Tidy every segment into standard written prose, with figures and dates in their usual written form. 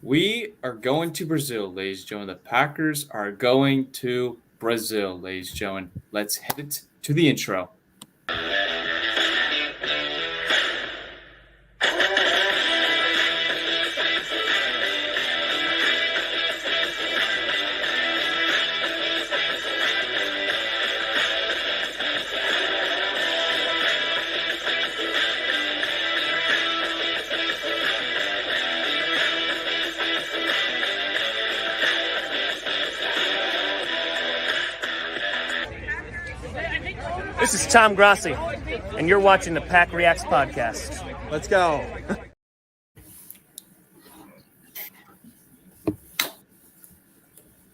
We are going to Brazil, ladies and gentlemen. The Packers are going to Brazil, ladies and gentlemen. Let's head it to the intro. This is Tom Grossi, and you're watching the PackReacts podcast. Let's go.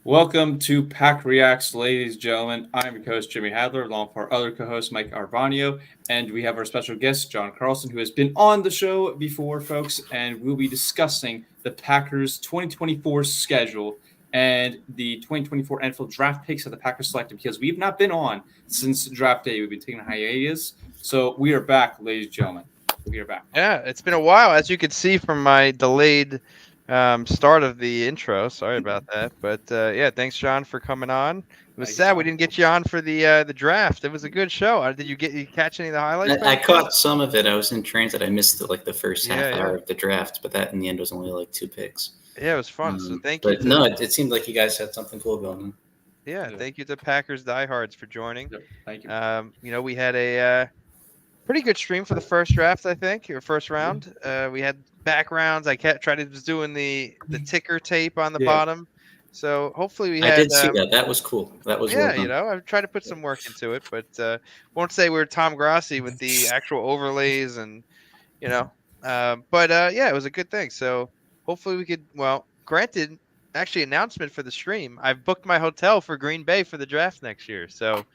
Welcome to PackReacts, ladies and gentlemen. I'm your co-host, Jeremy Hadler, along with our other co-host, Mike Arvonio, and we have our special guest, John Carlson, who has been on the show before, folks, and we'll be discussing the Packers' 2024 schedule and the 2024 NFL draft picks that the Packers selected, because we've not been on since draft day. We've been taking a hiatus, so we are back, ladies and gentlemen. We are back. Yeah, it's been a while, as you can see from my delayed start of the intro. Sorry about that, but yeah, thanks, John, for coming on. It was sad we didn't get you on for the draft. It was a good show. Did you catch any of the highlights? I caught some of it. I was in transit. I missed the first half hour of the draft, but that in the end was only like 2 picks. Yeah, it was fun. So thank you. But no, it seemed like you guys had something cool going on. Yeah, thank you to Packers diehards for joining. Yep, thank you. We had a pretty good stream for the first draft, I think, or first round. We had backgrounds. I was doing the ticker tape on the bottom. So hopefully I did see that. That was cool. That was I tried to put some work into it, but won't say we're Tom Grossi with the actual overlays and but it was a good thing. So hopefully we could. Well, granted, actually announcement for the stream. I've booked my hotel for Green Bay for the draft next year. So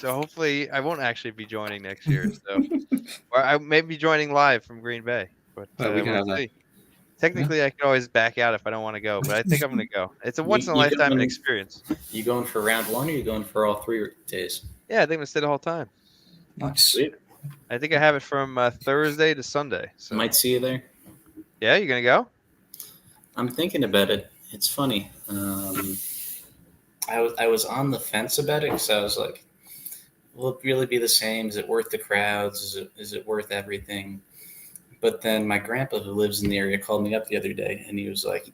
hopefully I won't actually be joining next year. So or I may be joining live from Green Bay. But we can have that. Technically, I can always back out if I don't want to go, but I think I'm going to go. It's a once-in-a-lifetime experience. You going for round one, or you going for all 3 days? Yeah, I think I'm going to stay the whole time. Nice. Sweet. I think I have it from Thursday to Sunday. So. Might see you there. Yeah, you going to go? I'm thinking about it. It's funny. I was on the fence about it because I was like, will it really be the same? Is it worth the crowds? Is it worth everything? But then my grandpa, who lives in the area, called me up the other day, and he was like,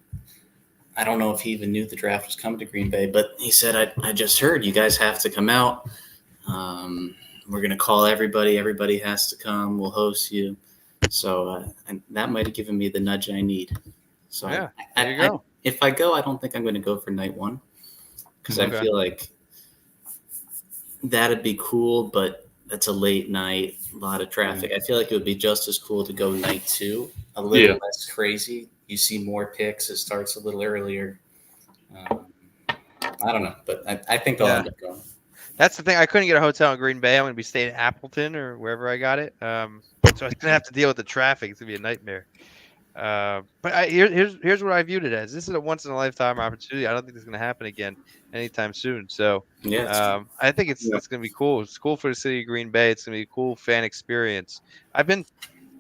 I don't know if he even knew the draft was coming to Green Bay, but he said, I just heard you guys have to come out. We're going to call everybody. Everybody has to come. We'll host you. So and that might have given me the nudge I need. So yeah, there you go. If I go, I don't think I'm going to go for night one because I feel like that'd be cool, but that's a late night, a lot of traffic. I feel like it would be just as cool to go night 2, a little less crazy. You see more picks. It starts a little earlier. I don't know, but I think I'll end up going. That's the thing. I couldn't get a hotel in Green Bay. I'm going to be staying in Appleton or wherever I got it. So I'm going to have to deal with the traffic. It's going to be a nightmare. But here's what I viewed it as. This is a once-in-a-lifetime opportunity. I don't think this is going to happen again anytime soon. So I think it's going to be cool. It's cool for the city of Green Bay. It's going to be a cool fan experience. I've been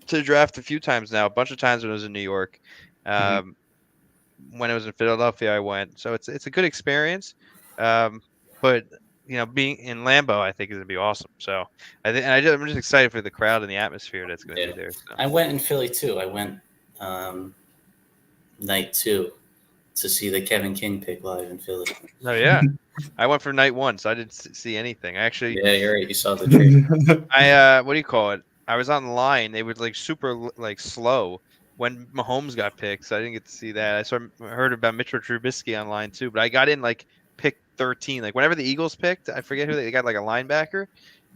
to the draft a few times now, a bunch of times when I was in New York. When I was in Philadelphia, I went. So it's a good experience. But being in Lambeau, I think is going to be awesome. So I'm just excited for the crowd and the atmosphere that's going to be there. So. I went in Philly too. I went night 2 to see the Kevin King pick live in Philly. Oh yeah, I went for night 1, so I didn't see anything. Actually, yeah, you're right. You saw the trailer. I I was on the line. They were super slow when Mahomes got picked, so I didn't get to see that. I heard about Mitchell Trubisky online too, but I got in pick 13. Whenever the Eagles picked, I forget who they got, a linebacker.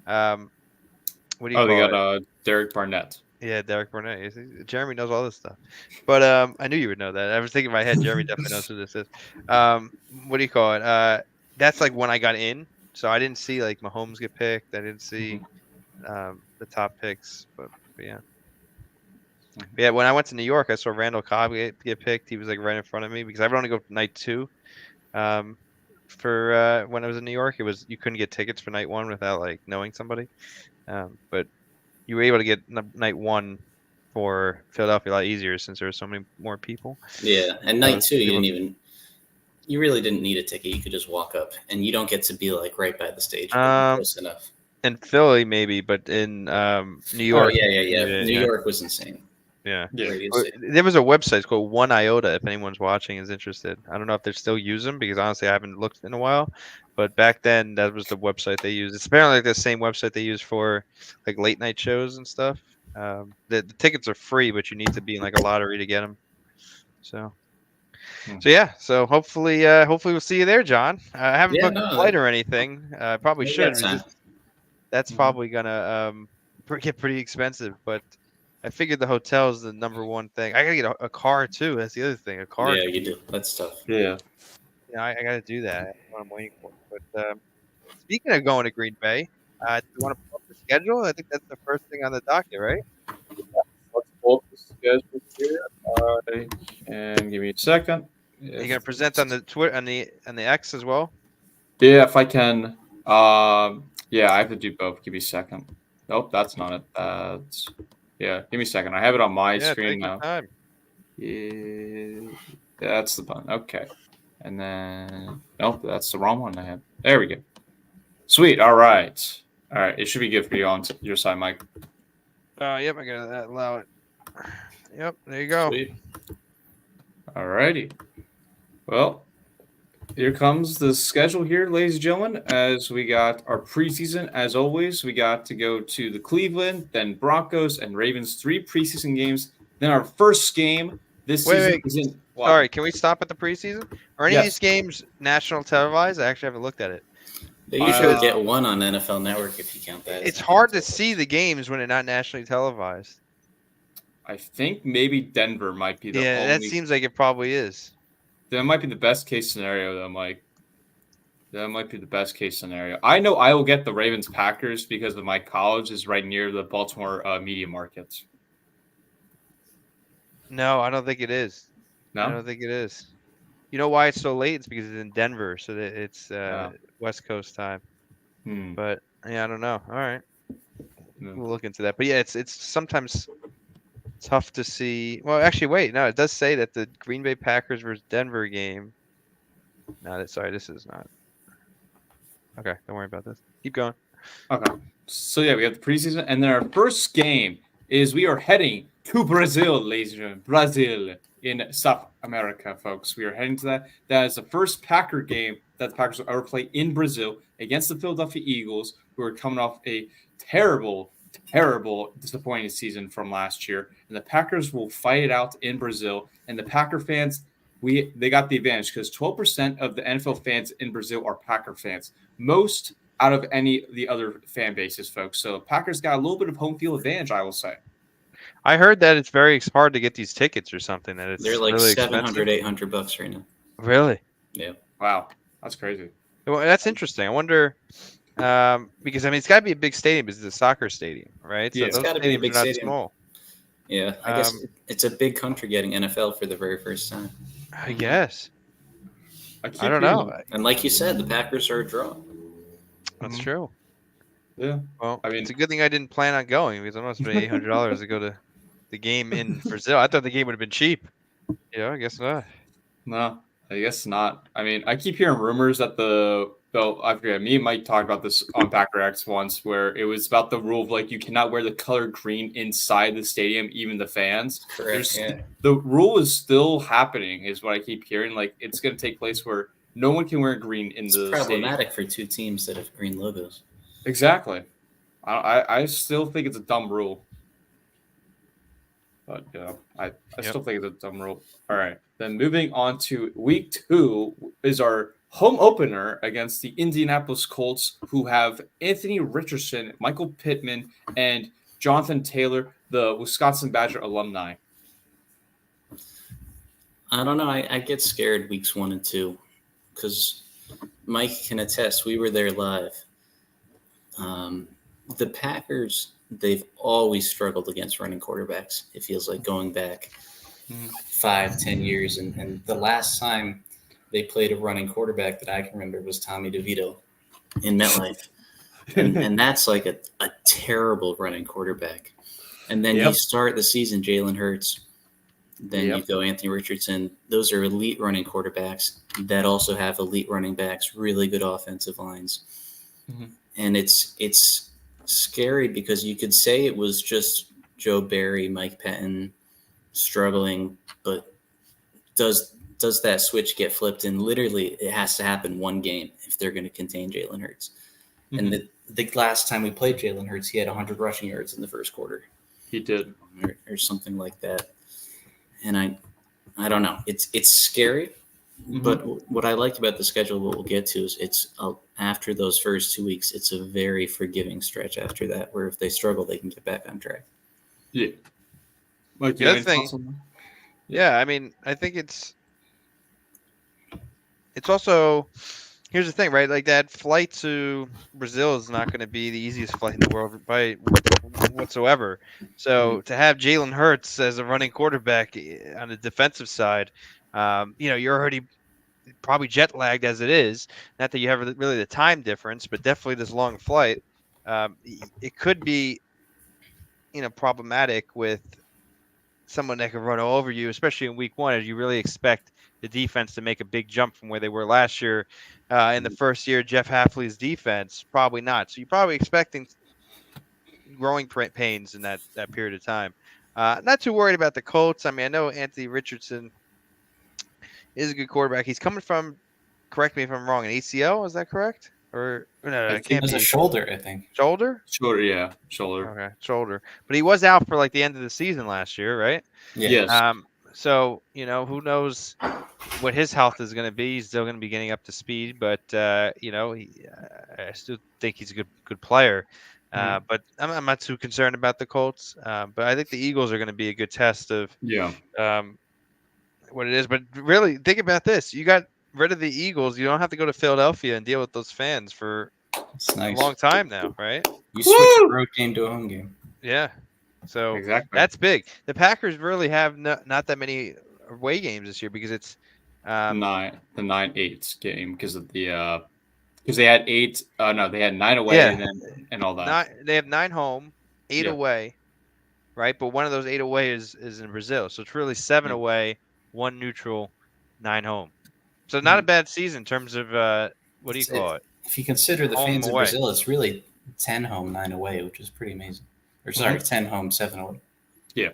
They got Derek Barnett. Yeah, Derek Barnett. Jeremy knows all this stuff. But I knew you would know that. I was thinking in my head, Jeremy definitely knows who this is. That's when I got in. So I didn't see Mahomes get picked. I didn't see the top picks. But yeah. Yeah, when I went to New York, I saw Randall Cobb get picked. He was right in front of me because I would only go for night 2. For when I was in New York, you couldn't get tickets for night 1 without knowing somebody. But you were able to get night 1 for Philadelphia a lot easier since there were so many more people. Yeah, and night two, people- you really didn't need a ticket. You could just walk up, and you don't get to be like right by the stage, but close enough. In Philly, maybe, but in New Oh York. yeah. New York was insane. Yeah. Radio Well, City. there was a website called One Iota. If anyone's watching is interested, I don't know if they still use them because honestly, I haven't looked in a while. But back then, that was the website they used. It's apparently like the same website they use for like late night shows and stuff. The tickets are free, but you need to be in like a lottery to get them. So yeah. So hopefully we'll see you there, John. I haven't booked a flight or anything. Probably maybe should. next time. That's probably gonna get pretty expensive, but I figured the hotel is the number one thing. I gotta get a car too. That's the other thing. A car. Yeah, you do. That's tough. Yeah. Yeah, I gotta do that. That's what I'm waiting for. But speaking of going to Green Bay, do you want to pull up the schedule? I think that's the first thing on the docket, right? Let's pull up the schedule here. And give me a second. Are you gonna present on the Twitter on the X as well? Yeah, if I can. Yeah, I have to do both. Give me a second. Nope, that's not it. Yeah, give me a second. I have it on my screen now. Time. Yeah, that's the button. Okay. And then nope, that's the wrong one I have. There we go. Sweet. All right. All right. It should be good for you on your side, Mike. Yep, I gotta allow it. Yep, there you go. Sweet. All righty. Well, here comes the schedule here, ladies and gentlemen, as we got our preseason. As always, we got to go to the Cleveland, then Broncos and Ravens, 3 preseason games. Then our first game this season is in... What? Sorry, can we stop at the preseason? Are any of Yes. these games national televised? I actually haven't looked at it. They usually get one on NFL Network if you count that. It's hard to see the games when they're not nationally televised. I think maybe Denver might be the Yeah, only... that seems like it probably is. That might be the best case scenario, though, Mike. That might be the best case scenario. I know I will get the Ravens Packers because of my college is right near the Baltimore media markets. No, I don't think it is. No? I don't think it is. You know why it's so late? It's because it's in Denver, so that it's West Coast time. But yeah, I don't know. All right, we'll look into that. But yeah, it's sometimes tough to see. Well, actually, wait. No, it does say that the Green Bay Packers versus Denver game. No, sorry, this is not. Okay, don't worry about this. Keep going. Okay. So yeah, we have the preseason, and then our first game is we are heading to Brazil, ladies and gentlemen. Brazil in South America, folks. We are heading to that. That is the first Packer game that the Packers will ever play in Brazil against the Philadelphia Eagles, who are coming off a terrible, disappointing season from last year. And the Packers will fight it out in Brazil. And the Packer fans, they got the advantage because 12% of the NFL fans in Brazil are Packer fans. Most out of any of the other fan bases, folks. So Packers got a little bit of home field advantage, I will say. I heard that it's very hard to get these tickets or something. That it's They're like really $700, expensive. $800 right now. Really? Yeah. Wow. That's crazy. Well, that's interesting. I wonder because I mean it's got to be a big stadium. It's a soccer stadium, right? Yeah, so it's those gotta be a stadiums big are not stadium. small. Yeah, I guess it's a big country getting NFL for the very first time. I guess. I don't know. And like you said, the Packers are a draw. That's true. Yeah. Well, I mean- it's a good thing I didn't plan on going because I'm not spending $800 to go to the game in Brazil. I thought the game would have been cheap. Yeah, I guess not. No, I guess not. I mean, I keep hearing rumors that I forget, me and Mike talked about this on PackReacts once, where it was about the rule of like you cannot wear the color green inside the stadium, even the fans. Correct. Yeah. The rule is still happening, is what I keep hearing. Like it's going to take place where no one can wear green in It's the problematic stadium. for two teams that have green logos. Exactly. I still think it's a dumb rule. But I still think it's a dumb rule. All right. Then moving on to week 2 is our home opener against the Indianapolis Colts, who have Anthony Richardson, Michael Pittman, and Jonathan Taylor, the Wisconsin Badger alumni. I don't know. I get scared weeks 1 and 2 because Mike can attest. We were there live. The Packers, they've always struggled against running quarterbacks. It feels like going back 5-10 years. And the last time they played a running quarterback that I can remember was Tommy DeVito in MetLife. And that's like a terrible running quarterback. And then Yep. you start the season, Jalen Hurts. Then you go Anthony Richardson. Those are elite running quarterbacks that also have elite running backs, really good offensive lines. Mhm. And it's scary because you could say it was just Joe Barry, Mike Pettin struggling, but does that switch get flipped? And literally, it has to happen one game if they're going to contain Jalen Hurts. Mhm. And the last time we played Jalen Hurts, he had 100 rushing yards in the first quarter. He did. Or something like that. And I don't know. It's scary, but what I like about the schedule, what we'll get to, is it's after those first 2 weeks, it's a very forgiving stretch after that, where if they struggle, they can get back on track. Yeah. Like The other thing, yeah, I mean, I think it's also, here's the thing, right? Like that flight to Brazil is not going to be the easiest flight in the world by whatsoever. So to have Jalen Hurts as a running quarterback on the defensive side, you're already probably jet lagged as it is. Not that you have really the time difference, but definitely this long flight. It could be, problematic with someone that can run all over you, especially in week one, as you really expect the defense to make a big jump from where they were last year. In the first year, Jeff Hafley's defense, probably not. So you're probably expecting growing pains in that period of time. Not too worried about the Colts. I mean, I know Anthony Richardson is a good quarterback. He's coming from, correct me if I'm wrong, an ACL. Is that correct? Or no, it can't It was be. a shoulder, I think. Shoulder? Shoulder, yeah. Shoulder. Okay, shoulder. But he was out for like the end of the season last year, right? Yeah. Yes. So, who knows what his health is going to be. He's still going to be getting up to speed, but I still think he's a good player. But I'm not too concerned about the Colts. But I think the Eagles are going to be a good test of what it is. But really, think about this: you got rid of the Eagles, you don't have to go to Philadelphia and deal with those fans for a long time now, right? You switch a road game to a home game. Yeah. So exactly. that's big. The Packers really have not that many away games this year because it's the 9-8 game because of the because they had 8. No, they had 9 away and all that. They have 9 home, 8 away, right? But one of those 8 away is in Brazil, so it's really 7 away, 1 neutral, 9 home. So not a bad season in terms of what do you call it? If you consider the fans in Brazil, it's really 10 home, 9 away, which is pretty amazing. Or sorry, 10 home, 7 away. Yeah,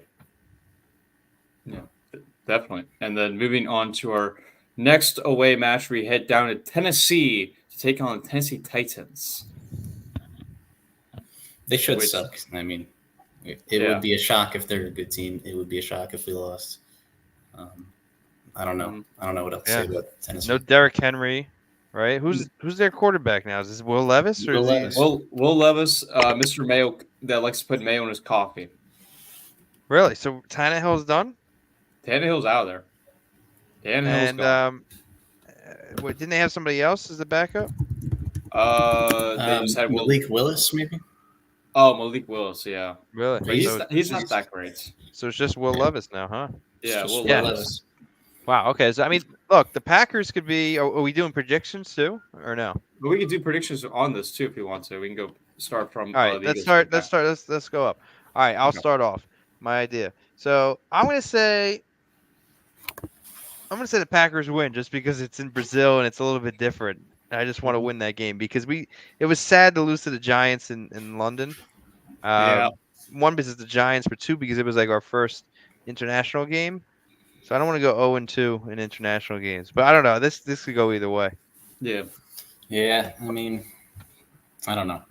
definitely. And then moving on to our next away match, we head down to Tennessee to take on the Tennessee Titans. They should suck. I mean, it would be a shock if they're a good team. It would be a shock if we lost. I don't know. I don't know what else to say about Tennessee. No Derrick Henry. Right? Who's their quarterback now? Is this Will Levis? Or Will Levis. Will Levis, Mr. Mayo, that likes to put mayo in his coffee. Really? So Tannehill's done? Tannehill's out of there. Tannehill's gone. Didn't they have somebody else as the backup? They just had Malik Willis, maybe? Oh, Malik Willis, yeah. Really? He's not that great. So it's just Will Levis now, huh? Yeah, Will Levis. Wow. Okay. So I mean, look, the Packers could be. Are we doing predictions too, or no? But we can do predictions on this too if you want to. We can go start from. All right. Let's start. Let's go up. All right. I'll start off. My idea. So I'm gonna say the Packers win just because it's in Brazil and it's a little bit different. I just want to win that game because it was sad to lose to the Giants in London. One, because it's the Giants, but 2, because it was like our first international game. So I don't want to go 0-2 in international games, but I don't know. This could go either way. Yeah. Yeah. I mean, I don't know.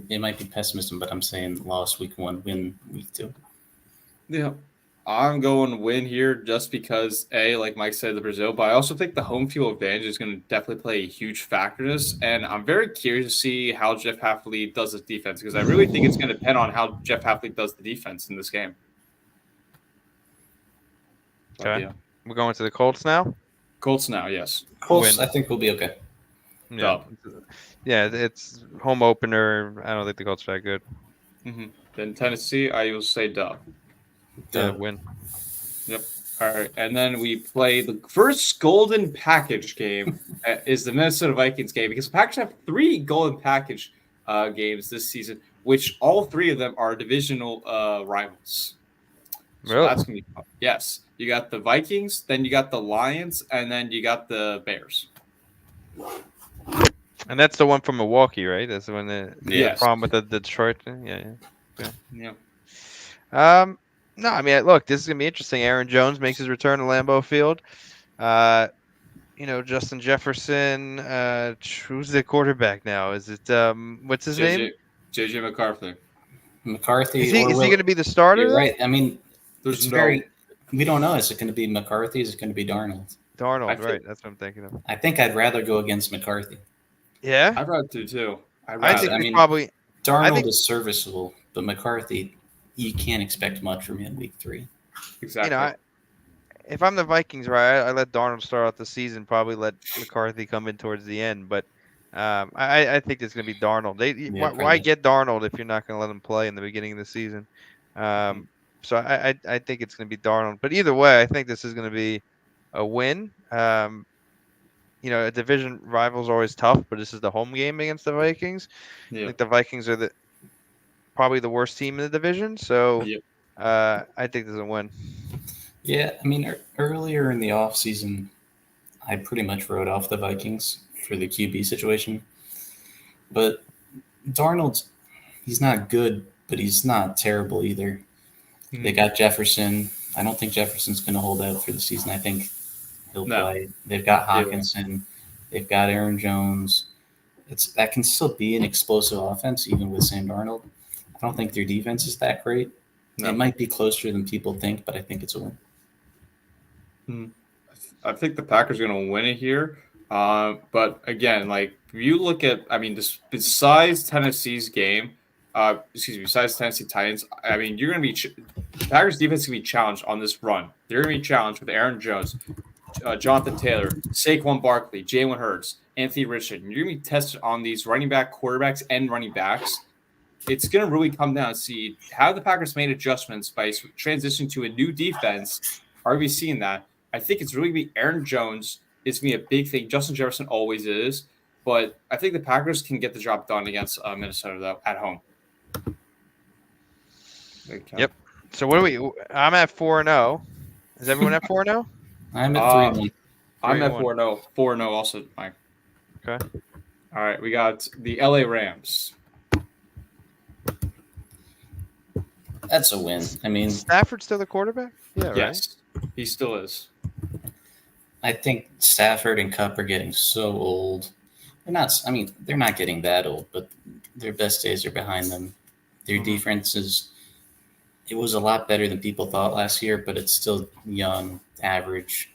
It might be pessimism, but I'm saying loss week 1, win week 2. Yeah. I'm going win here just because, like Mike said, the Brazil, but I also think the home field advantage is going to definitely play a huge factor in this. And I'm very curious to see how Jeff Hafley does his defense because I really think it's going to depend on how Jeff Hafley does the defense in this game. Okay. We're going to the Colts now? Colts now, yes. Colts, I think we'll be okay. Yeah, it's home opener. I don't think the Colts are that good. Then Tennessee, I will say dub. Win. Yep. All right. And then we play the first golden package game is the Minnesota Vikings game because the Packers have 3 golden package games this season. which all three of them are divisional rivals. So Really? that's gonna be fun. Yes. You got the Vikings, then you got the Lions, and then you got the Bears. And that's the one from Milwaukee, right? That's the one that the Yes. problem with the Detroit thing. Yeah. Yeah. No, I mean, look, this is gonna be interesting. Aaron Jones makes his return to Lambeau Field. Justin Jefferson. Who's the quarterback now? Is it what's his name? JJ McCarthy. McCarthy. Is he going to be the starter? You're right. I mean, There's we don't know. Is it going to be McCarthy? Is it going to be Darnold? Right. That's what I'm thinking of. I think I'd rather go against McCarthy. Yeah, I'd rather too. I think probably Darnold is serviceable, but McCarthy, you can't expect much from him week 3. Exactly. If I'm the Vikings, right, I let Darnold start out the season. Probably let McCarthy come in towards the end, but I think it's going to be Darnold. Why get Darnold if you're not going to let him play in the beginning of the season? So I think it's going to be Darnold. But either way, I think this is going to be a win. A division rival's always tough, but this is the home game against the Vikings. I think the Vikings are probably the worst team in the division, so I think this is a win. Yeah, I mean, earlier in the offseason, I pretty much wrote off the Vikings for the QB situation. But Darnold, he's not good, but he's not terrible either. They got Jefferson. I don't think Jefferson's going to hold out through the season. I think he'll play. They've got Hawkinson. They've got Aaron Jones. That can still be an explosive offense, even with Sam Darnold. I don't think their defense is that great. No. It might be closer than people think, but I think it's a win. I think the Packers are going to win it here. But again, like you look at, besides Tennessee's game, besides Tennessee Titans, I mean, you're going to be the Packers defense is going to be challenged on this run. They're going to be challenged with Aaron Jones, Jonathan Taylor, Saquon Barkley, Jalen Hurts, Anthony Richardson. You're going to be tested on these running back, quarterbacks, and running backs. It's going to really come down to see how the Packers made adjustments by transitioning to a new defense. Are we seeing that? I think it's really going to be Aaron Jones. It's going to be a big thing. Justin Jefferson always is. But I think the Packers can get the job done against Minnesota, though, at home. Yep. So what are we? I'm at 4-0. Is everyone at 4-0? I'm at 3-1. I'm at 4-0. 4-0 also, Mike. Okay. All right. We got the LA Rams. That's a win. I mean, Stafford's still the quarterback? Yeah, yes, right? He still is. I think Stafford and Kupp are getting so old. They're not getting that old, but their best days are behind them. Their defense it was a lot better than people thought last year, but it's still young, average.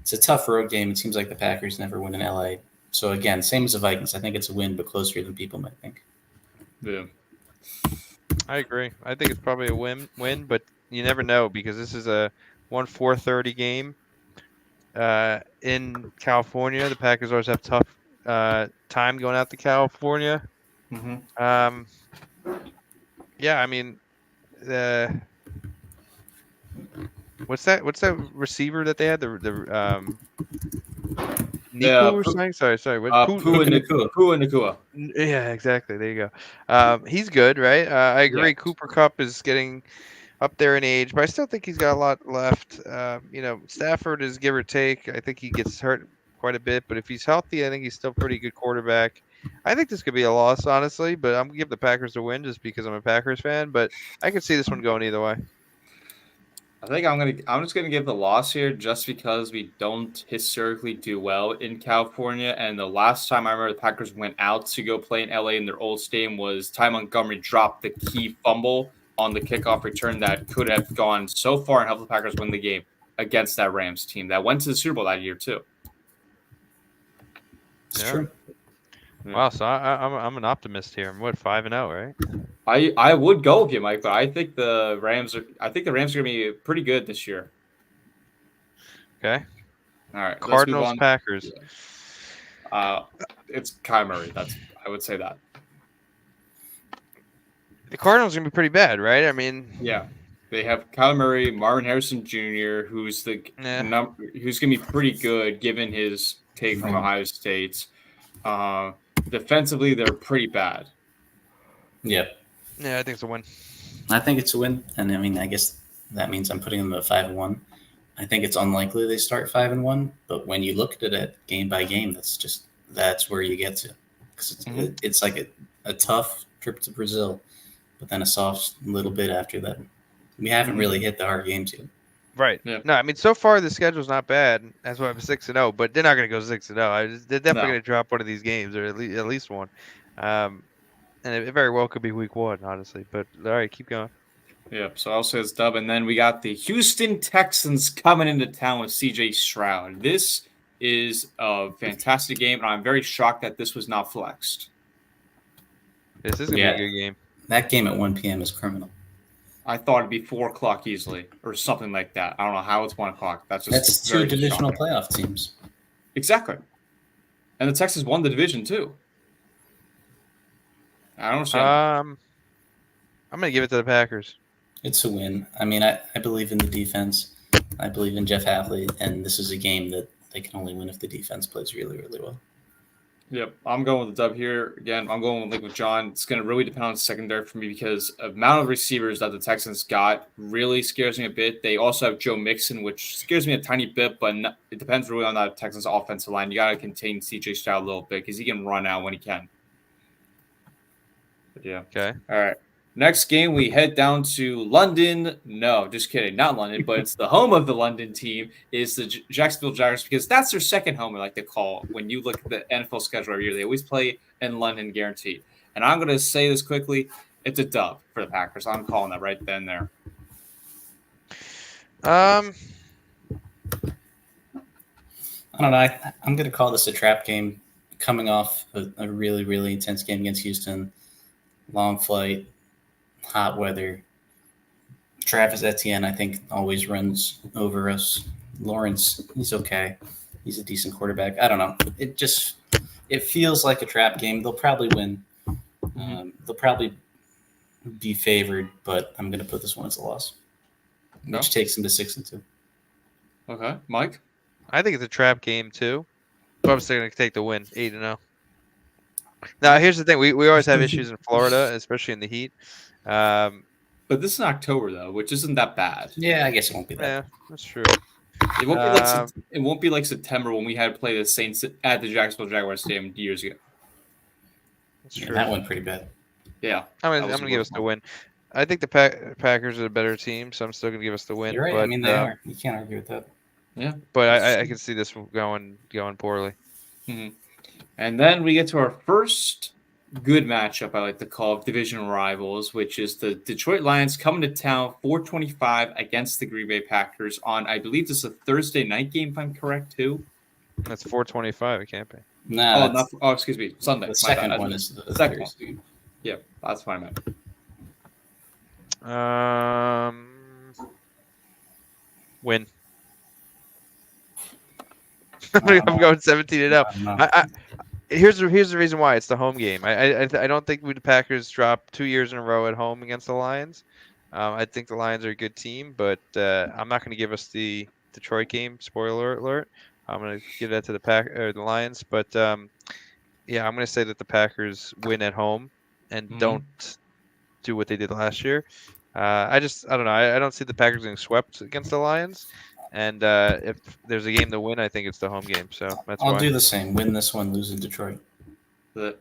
It's a tough road game. It seems like the Packers never win in LA. So again, same as the Vikings. I think it's a win, but closer than people might think. Yeah. I agree. I think it's probably a win, but you never know because this is a 4:30 game in California. The Packers always have tough time going out to California. Mm-hmm. Yeah, I mean, what's that receiver that they had? Niku or something? Sorry. Pua Nakua. Yeah, exactly. There you go. He's good, right? I agree. Yeah. Cooper Kupp is getting up there in age, but I still think he's got a lot left. Stafford is give or take. I think he gets hurt quite a bit, but if he's healthy, I think he's still pretty good quarterback. I think this could be a loss, honestly, but I'm gonna give the Packers a win just because I'm a Packers fan. But I could see this one going either way. I think I'm just gonna give the loss here just because we don't historically do well in California. And the last time I remember the Packers went out to go play in LA in their old stadium was Ty Montgomery dropped the key fumble on the kickoff return that could have gone so far and helped the Packers win the game against that Rams team that went to the Super Bowl that year too. It's true. Wow, so I'm an optimist here. I'm 5-0, right? I would go with you, Mike, but I think the Rams are gonna be pretty good this year. Okay. All right. Cardinals, Packers. It's Kyler Murray. I would say that. The Cardinals are gonna be pretty bad, right? I mean, yeah. They have Kyler Murray, Marvin Harrison Jr., who's gonna be pretty good given his take from Ohio State. Defensively, they're pretty bad. Yep. Yeah, I think it's a win. I think it's a win, and I mean, I guess that means I'm putting them at 5-1. I think it's unlikely they start 5-1, but when you look at it game by game, that's where you get to, because it's like a tough trip to Brazil, but then a soft little bit after that. We haven't really hit the hard games yet. Right. Yeah. No, I mean, so far the schedule's not bad. That's why I'm 6-0, but they're not going to go 6-0. They're definitely going to drop one of these games, or at least one. And it very well could be week 1, honestly. But all right, keep going. Yep. So I'll say it's dub, and then we got the Houston Texans coming into town with C.J. Stroud. This is a fantastic game, and I'm very shocked that this was not flexed. This is going to be a good game. That game at 1 p.m. is criminal. I thought it'd be 4 o'clock easily, or something like that. I don't know how it's 1 o'clock. That's 2 divisional shocking. playoff teams. Exactly. And the Texans won the division too. I don't understand. I'm going to give it to the Packers. It's a win. I mean, I believe in the defense. I believe in Jeff Hadler, and this is a game that they can only win if the defense plays really, really well. Yep, I'm going with the dub here. Again, I'm going with John. It's going to really depend on the secondary for me because the amount of receivers that the Texans got really scares me a bit. They also have Joe Mixon, which scares me a tiny bit, but it depends really on that Texans offensive line. You got to contain C.J. Stroud a little bit because he can run out when he can. But yeah. Okay. All right. Next game, we head down to London. No, just kidding. Not London, but it's the home of the London team is the Jacksonville Jaguars because that's their second home, I like to call. When you look at the NFL schedule every year, they always play in London guaranteed. And I'm going to say this quickly. It's a dub for the Packers. I'm calling that right then and there. I don't know. I'm going to call this a trap game coming off a really, really intense game against Houston. Long flight. Hot weather. Travis Etienne, I think, always runs over us. Lawrence, he's okay. He's a decent quarterback. I don't know. It feels like a trap game. They'll probably win. They'll probably be favored, but I'm going to put this one as a loss, which takes them to 6-2. Okay, Mike. I think it's a trap game too, but I'm still going to take the win, 8-0. Now, here's the thing: we always have issues in Florida, especially in the heat. But this is October though, which isn't that bad. Yeah, I guess it won't be that. Yeah, that's true. It won't be like September when we had to play the Saints at the Jacksonville Jaguars Stadium years ago. That's true. That went pretty bad. Yeah, I'm gonna give us the win. I think the Packers are a better team, so I'm still gonna give us the win. You're right. But, I mean, they are. You can't argue with that. Yeah, but I can see this going poorly. Mm-hmm. And then we get to our first good matchup, I like to call division rivals, which is the Detroit Lions coming to town 4:25 against the Green Bay Packers on, I believe this is a Thursday night game, if I'm correct, too. That's 4:25. It can't be. Nah. Excuse me, Sunday. The second one is the second Thursday. one. Yeah, that's what I meant. Win. I'm going 17-0. Here's the reason why it's the home game. I don't think the Packers drop 2 years in a row at home against the Lions. I think the Lions are a good team, but I'm not going to give us the Detroit game. Spoiler alert! I'm going to give that to the Lions. But yeah, I'm going to say that the Packers win at home and don't do what they did last year. I don't know. I don't see the Packers getting swept against the Lions. And if there's a game to win, I think it's the home game. So that's I'll why. do the same. Win this one, lose in Detroit.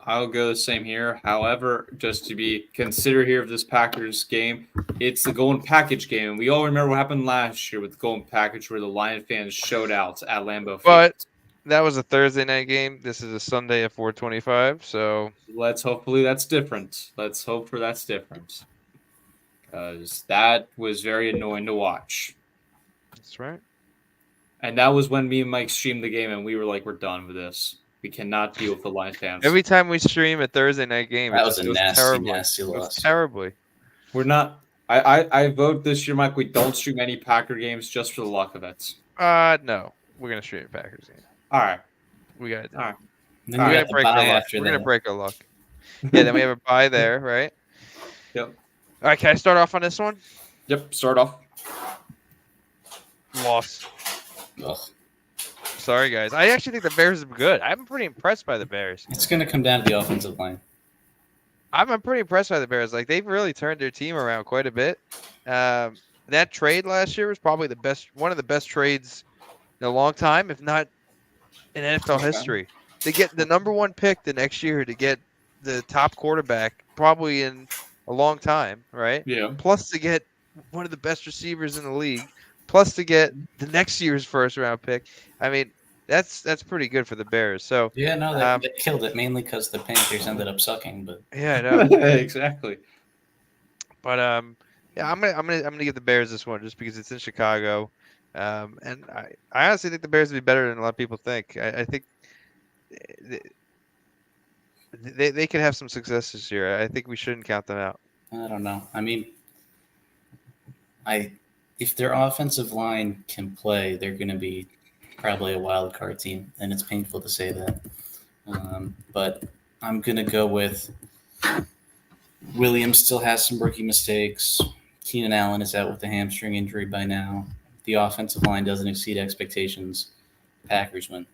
I'll go the same here. However, just to be considered here of this Packers game, it's the Golden Package game. And we all remember what happened last year with the Golden Package where the Lion fans showed out at Lambeau Field. But that was a Thursday night game. This is a Sunday at 4:25. So hopefully that's different. Let's hope for that's different. Because that was very annoying to watch. That's right. And that was when me and Mike streamed the game, and we were like, we're done with this. We cannot deal with the Lions fans. Every time we stream a Thursday night game, that was a nasty loss. Terribly. We're not. I vote this year, Mike. We don't stream any Packer games just for the luck of it. No, we're gonna stream a Packers game. All right, we got it. All right. Then we're gonna break our luck. We're gonna break our luck. Yeah, then we have a bye there, right? Yep. All right, can I start off on this one? Yep. Start off. Loss. Ugh. Sorry, guys. I actually think the Bears are good. I'm pretty impressed by the Bears. It's going to come down to the offensive line. I'm pretty impressed by the Bears. Like they've really turned their team around quite a bit. That trade last year was probably one of the best trades in a long time, if not in NFL Okay. history. To get the number 1 pick the next year, to get the top quarterback probably in a long time, right? Yeah. Plus to get one of the best receivers in the league, plus to get the next year's first round pick. I mean, that's pretty good for the Bears. So Yeah, no, they killed it mainly because the Panthers ended up sucking. But yeah, I know. Exactly. But yeah, I'm gonna give the Bears this one just because it's in Chicago, and I honestly think the Bears would be better than a lot of people think. I think they could have some success this year. I think we shouldn't count them out. I don't know. I mean, if their offensive line can play, they're going to be probably a wild card team, and it's painful to say that. But I'm going to go with Williams. Still has some rookie mistakes. Keenan Allen is out with a hamstring injury by now. The offensive line doesn't exceed expectations. Packers win.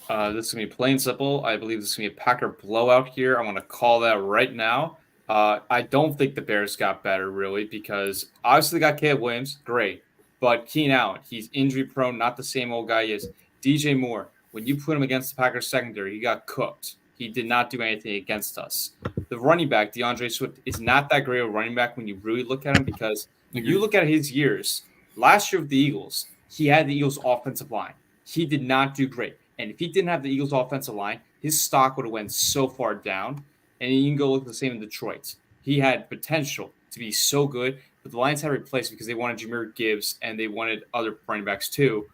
This is going to be plain and simple. I believe this is going to be a Packer blowout here. I'm going to call that right now. I don't think the Bears got better, really, because obviously they got Caleb Williams. Great. But Keenan Allen, he's injury prone, not the same old guy he is. DJ Moore, when you put him against the Packers secondary, he got cooked. He did not do anything against us. The running back, DeAndre Swift, is not that great of a running back when you really look at him, because when you look at his years, last year with the Eagles, he had the Eagles' offensive line. He did not do great. And if he didn't have the Eagles' offensive line, his stock would have went so far down. And you can go look at the same in Detroit. He had potential to be so good, but the Lions had replaced because they wanted Jahmyr Gibbs and they wanted other running backs too.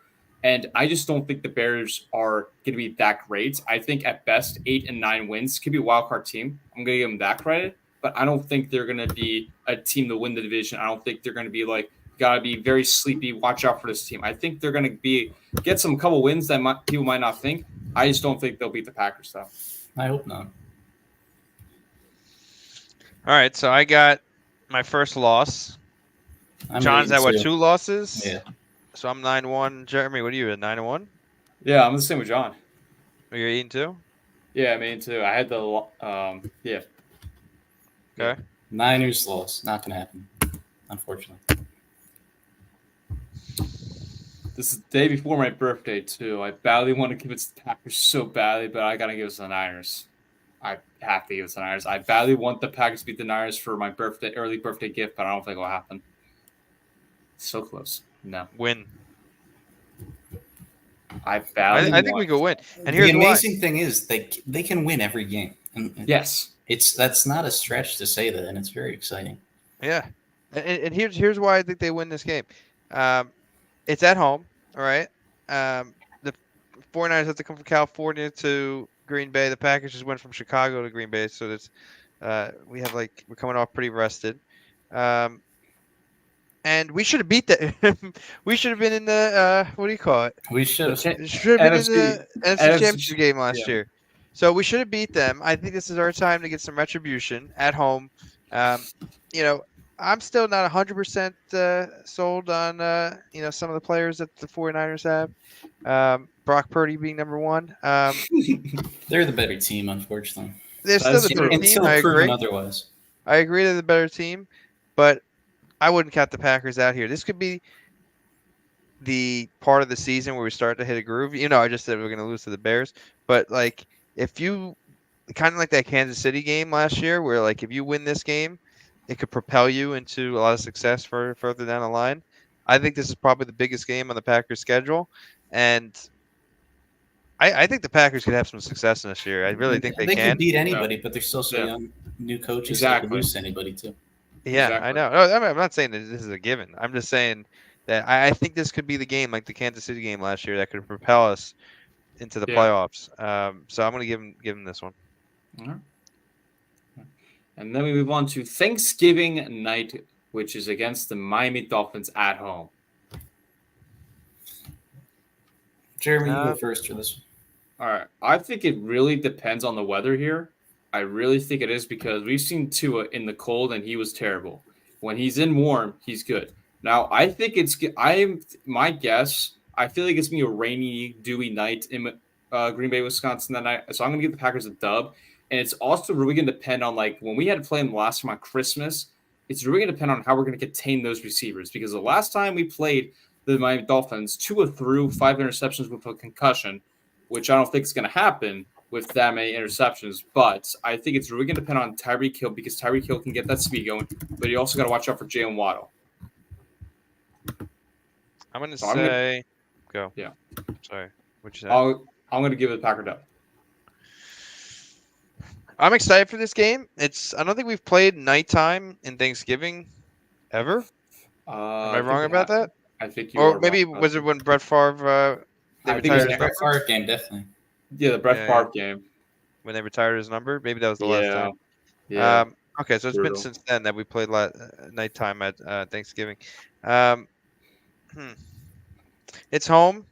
And I just don't think the Bears are going to be that great. I think at best 8 and 9 wins. Could be a wild card team. I'm going to give them that credit, but I don't think they're going to be a team to win the division. I don't think they're going to be like, got to be very sleepy. Watch out for this team. I think they're going to get some couple wins that people might not think. I just don't think they'll beat the Packers though. I hope not. All right, so I got my first loss. John's at what, 2 losses? Yeah. So I'm 9-1. Jeremy, what are you at, 9-1? Yeah, I'm the same with John. Are you 8-2? Yeah, me too. I had the yeah. Okay. Niners loss. Not going to happen, unfortunately. This is the day before my birthday too. I badly want to give it to the Packers so badly, but I gotta give it to the Niners. I have to give it to the Niners. I badly want the Packers to beat the Niners for my early birthday gift, but I don't think it'll happen. So close. No. Win. I think we go win. And here's the amazing thing is they can win every game. And yes. That's not a stretch to say that, and it's very exciting. Yeah. And here's why I think they win this game. It's at home, all right? The 49ers have to come from California to Green Bay. The Packers just went from Chicago to Green Bay, so that's we're coming off pretty rested. And we should have beat that. We should have been in the what do you call it? We should have been in the NFC Championship game last year. So we should have beat them. I think this is our time to get some retribution at home. I'm still not 100% sold on some of the players that the 49ers have. Brock Purdy being number 1. They're the better team, unfortunately. They're still the better team. I agree. Otherwise, I agree they're the better team, but I wouldn't count the Packers out here. This could be the part of the season where we start to hit a groove. I just said we're going to lose to the Bears, but like if you kind of like that Kansas City game last year, where like if you win this game, it could propel you into a lot of success for further down the line. I think this is probably the biggest game on the Packers' schedule, and I think the Packers could have some success in this year. I really think they can. They can beat anybody, but they're still so young. New coaches exactly. Can lose to anybody too. Yeah, exactly. I know. No, I'm not saying that this is a given. I'm just saying that I think this could be the game, like the Kansas City game last year, that could propel us into the playoffs. So I'm going to give him this one. All right. And then we move on to Thanksgiving night, which is against the Miami Dolphins at home. Jeremy, you go first for this one. All right. I think it really depends on the weather here. I really think it is because we've seen Tua in the cold and he was terrible. When he's in warm, he's good. Now, I think my guess, I feel like it's going to be a rainy, dewy night in Green Bay, Wisconsin that night. So I'm going to give the Packers a dub. And it's also really going to depend on, like, when we had to play them last time on Christmas, it's really going to depend on how we're going to contain those receivers. Because the last time we played the Miami Dolphins, Tua threw 5 interceptions with a concussion, which I don't think is going to happen with that many interceptions. But I think it's really going to depend on Tyreek Hill, because Tyreek Hill can get that speed going. But you also got to watch out for Jalen Waddle. I'm going to So say go. Yeah. Sorry. What you say? I'm going to give it a Packer dub. I'm excited for this game. I don't think we've played nighttime in Thanksgiving ever. Am I wrong about that? I think you Or are maybe wrong. was it when Brett Favre they I think retired it his Brett number? Favre game, definitely. Yeah, the Brett Yeah, Favre game. When they retired his number? Maybe that was the last time. Yeah. Okay, so it's been Brutal. since then that we played nighttime at Thanksgiving. It's home.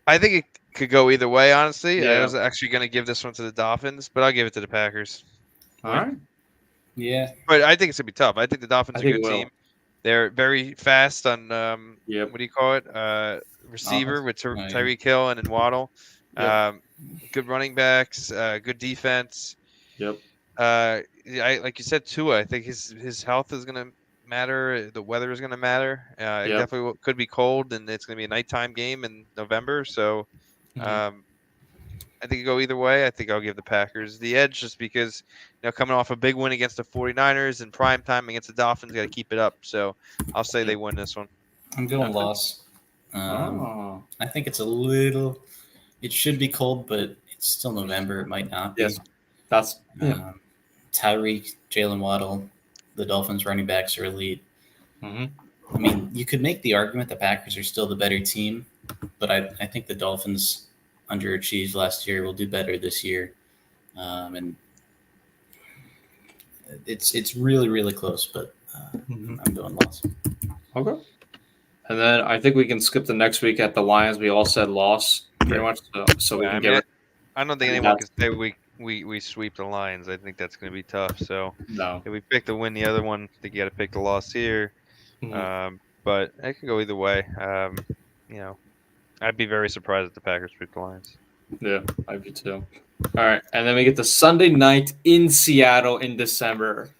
I think it could go either way, honestly. I Yeah. was actually going to give this one to the Dolphins, but I'll give it to the Packers. All right. Yeah. But I think it's going to be tough. I think the Dolphins I are a think good it will. team. They're very fast on, Yep. what do you call it? Receiver with Oh, yeah. Tyreek Hill and Waddle. Yep. Good running backs, good defense. Yep. Like you said, Tua, I think his health is going to matter. The weather is going to matter. It Yep. definitely could be cold, and it's going to be a nighttime game in November. So I think it go either way. I think I'll give the Packers the edge just because, coming off a big win against the 49ers in prime time against the Dolphins, got to keep it up. So I'll say they win this one. I'm going loss. I think it's it should be cold, but it's still November. It might not be. Yes. That's Tyreek, Jalen Waddle, the Dolphins running backs are elite. Mm-hmm. I mean, you could make the argument the Packers are still the better team, but I think the Dolphins underachieved last year, will do better this year. And it's really, really close, but I'm going loss. Okay. And then I think we can skip the next week at the Lions. We all said loss pretty much, so we can get it. I don't think anyone can say we sweep the Lions. I think that's going to be tough. So No. if we pick to win the other one, I think you got to pick the loss here. But it can go either way. I'd be very surprised if the Packers beat the Lions. Yeah, I'd be too. All right, and then we get the Sunday night in Seattle in December.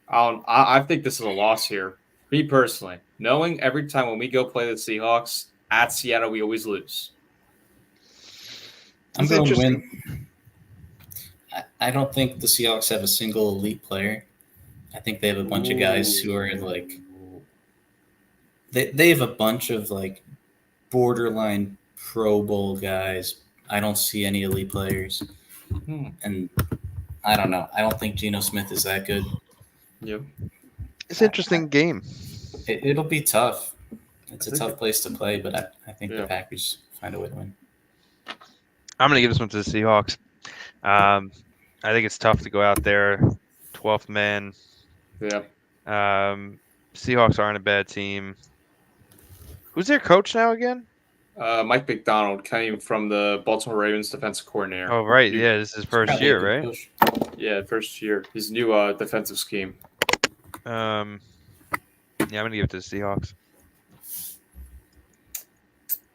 I think this is a loss here. Me personally, knowing every time when we go play the Seahawks at Seattle, we always lose. I'm going to win. I don't think the Seahawks have a single elite player. I think they have a bunch of guys who are like they have a bunch of like borderline Pro Bowl guys. I don't see any elite players. And I don't know. I don't think Geno Smith is that good. Yep. It's an interesting game. It'll be tough. It's a tough place to play, but I think the Packers find a way to win. I'm going to give this one to the Seahawks. I think it's tough to go out there, 12th man. Yeah. Seahawks aren't a bad team. Who's their coach now again? Mike McDonald came from the Baltimore Ravens defensive coordinator. Oh, right. Yeah, this is his first year, right? Push. Yeah, first year. His new defensive scheme. I'm going to give it to the Seahawks.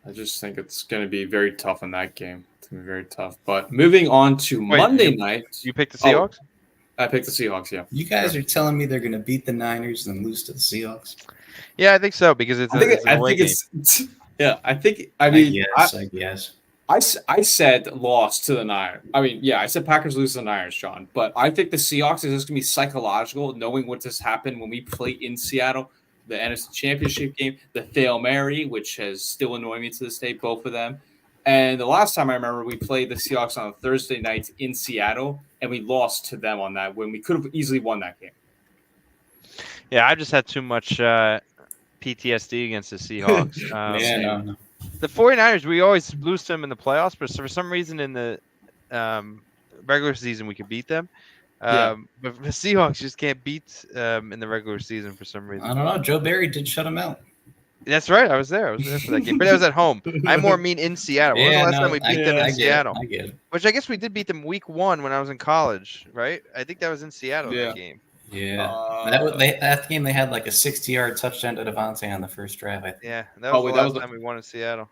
I just think it's going to be very tough in that game. It's going to be very tough. But moving on to Monday night. You picked the Seahawks? I picked the Seahawks, yeah. You guys are telling me they're going to beat the Niners and lose to the Seahawks? Yeah, I think so because it's a away game. Yeah, I guess. I said loss to the Niners. I mean, yeah, I said Packers lose to the Niners, John. But I think the Seahawks is just going to be psychological, knowing what just happened when we play in Seattle, the NFC Championship game, the Hail Mary, which has still annoyed me to this day, both of them. And the last time I remember, we played the Seahawks on a Thursday night in Seattle, and we lost to them on that when we could have easily won that game. Yeah, I just had too much PTSD against the Seahawks. No. The 49ers, we always lose to them in the playoffs, but for some reason in the regular season we could beat them. But the Seahawks just can't beat in the regular season for some reason. I don't know. Joe Barry did shut him out. That's right. I was there. I was there for that game. But I was at home. I more mean in Seattle. When was the last time we beat them in Seattle? I get it. Which I guess we did beat them week 1 when I was in college, right? I think that was in Seattle, that game. Yeah. That game, they had like a 60-yard touchdown to Devontae on the first drive, I think. Yeah. That was the last time we won in Seattle.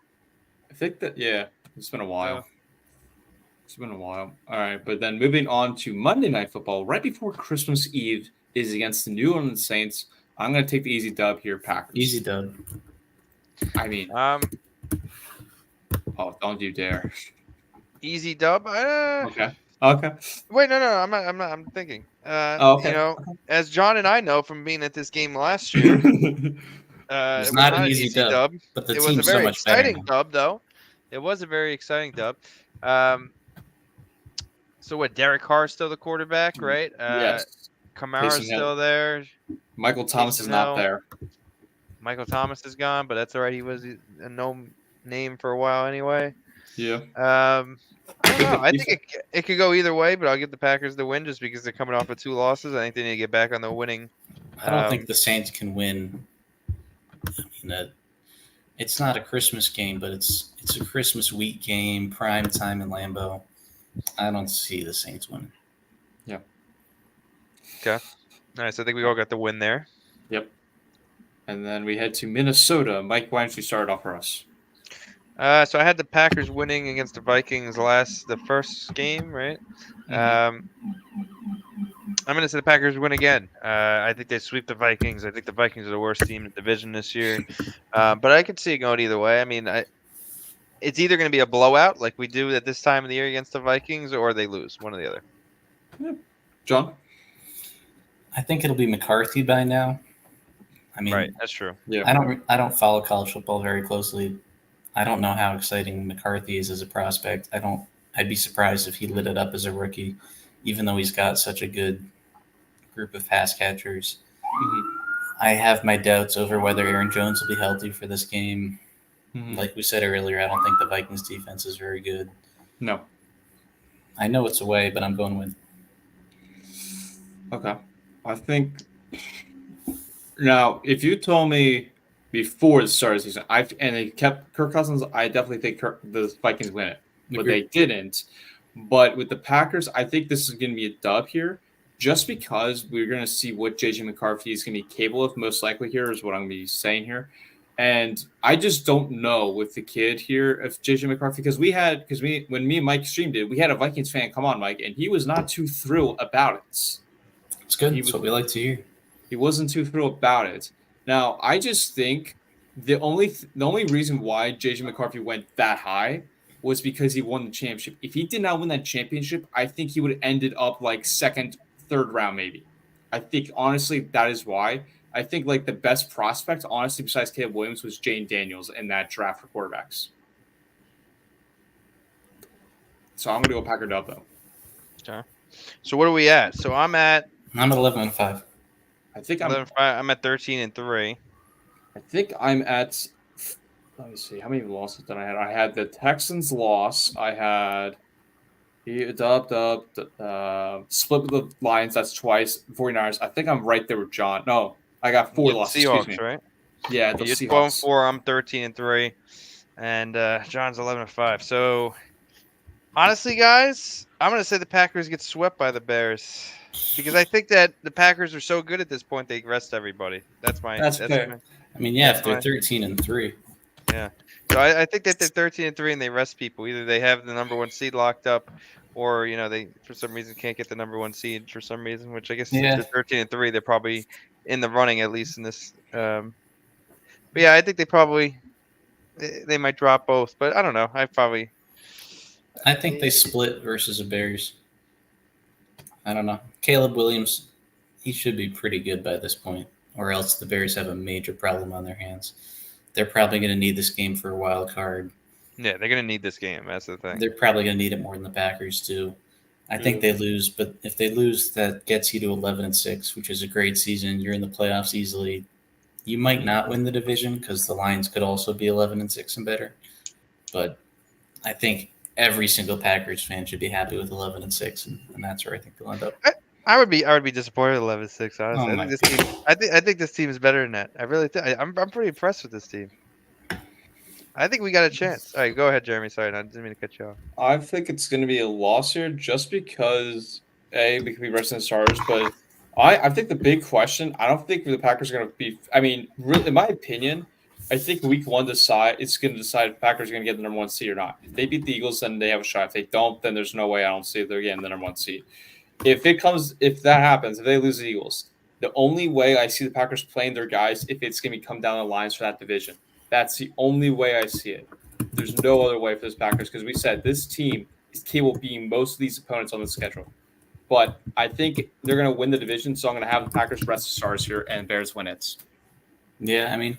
I think that, it's been a while. It's been a while. All right, but then moving on to Monday Night Football, right before Christmas Eve is against the New Orleans Saints. I'm going to take the easy dub here, Packers. Easy dub. I mean, don't you dare. Easy dub. Okay. Wait, no, I'm not. I'm thinking. Okay. You know, as John and I know from being at this game last year, it was not not an an easy easy dub, dub. but the It was a team's so very much better exciting now. dub, though. It was a very exciting dub. So what? Derek Carr's still the quarterback, right? Yes. Kamara's Taysom still Hill. there. Michael Thomas Taysom is not Hill. there. Michael Thomas is gone, but that's all right. He was a no name for a while anyway. Yeah. I don't know. I think it could go either way, but I'll give the Packers the win just because they're coming off of 2 losses. I think they need to get back on the winning. I don't think the Saints can win. I mean, it's not a Christmas game, but it's a Christmas week game, prime time in Lambeau. I don't see the Saints winning. Yeah. Okay. Nice. I think we all got the win there. Yep. And then we head to Minnesota. Mike, why don't you start off for us? So I had the Packers winning against the Vikings the first game, right? I'm going to say the Packers win again. I think they sweep the Vikings. I think the Vikings are the worst team in the division this year. But I could see it going either way. I mean, it's either going to be a blowout like we do at this time of the year against the Vikings, or they lose, one or the other. John? I think it'll be McCarthy by now. I mean, Right, that's true. Yeah. I don't follow college football very closely. I don't know how exciting McCarthy is as a prospect. I'd be surprised if he lit it up as a rookie, even though he's got such a good group of pass catchers. I have my doubts over whether Aaron Jones will be healthy for this game. Like we said earlier, I don't think the Vikings defense is very good. No. I know it's away, but I'm going with. Okay. I think now, if you told me before the start of the season, and they kept Kirk Cousins, I definitely think the Vikings win it, but they didn't. But with the Packers, I think this is going to be a dub here, just because we're going to see what JJ McCarthy is going to be capable of. Most likely here is what I'm going to be saying here, and I just don't know with the kid here of JJ McCarthy because when me and Mike streamed it, we had a Vikings fan come on, Mike, and he was not too thrilled about it. It's good. That's what we like to hear. He wasn't too thrilled about it. Now, I just think the only reason why JJ McCarthy went that high was because he won the championship. If he did not win that championship, I think he would have ended up like second, third round maybe. I think, honestly, that is why. I think like the best prospect, honestly, besides Caleb Williams, was Jane Daniels in that draft for quarterbacks. So I'm going to go Packer dub, though. Okay. So what are we at? So I'm at 11-5. I think 11-5. I'm at 13-3. I think I'm at. Let me see. How many losses did I have? I had the Texans loss. I had split with the Lions. That's twice. 49ers. I think I'm right there with John. No, I got 4 losses. Seahawks, right? Yeah, the You're Seahawks. 12-4. I'm 13-3, and John's 11-5. So honestly, guys, I'm gonna say the Packers get swept by the Bears because I think that the Packers are so good at this point they rest everybody. That's fair. I mean, yeah, if they're 13-3. Yeah. So I think that they're 13-3 and they rest people. Either they have the number 1 seed locked up, or they for some reason can't get the number 1 seed for some reason. Which I guess if they're 13-3, they're probably in the running at least in this. But yeah, I think they might drop both, but I don't know. I think they split versus the Bears. I don't know. Caleb Williams, he should be pretty good by this point, or else the Bears have a major problem on their hands. They're probably going to need this game for a wild card. Yeah, they're going to need this game. That's the thing. They're probably going to need it more than the Packers too. I think they lose, but if they lose, that gets you to 11-6, which is a great season. You're in the playoffs easily. You might not win the division because the Lions could also be 11-6 and better. But I think every single Packers fan should be happy with 11-6, and that's where I think they'll end up. I would be disappointed at 11-6. Honestly, I think this team is better than that. I really think. I'm pretty impressed with this team. I think we got a chance. All right, go ahead, Jeremy. Sorry, I didn't mean to cut you off. I think it's going to be a loss here, just because we could be resting the starters. But I think the big question. I don't think the Packers are going to be. I mean, really, in my opinion, I think week 1 it's going to decide if Packers are going to get the number 1 seed or not. If they beat the Eagles, then they have a shot. If they don't, then there's no way I don't see they're getting the number 1 seed. If that happens, if they lose the Eagles, the only way I see the Packers playing their guys if it's going to come down the lines for that division. That's the only way I see it. There's no other way for this Packers because we said this team is capable of beating most of these opponents on the schedule. But I think they're going to win the division, so I'm going to have the Packers rest the stars here and Bears win it. Yeah, I mean,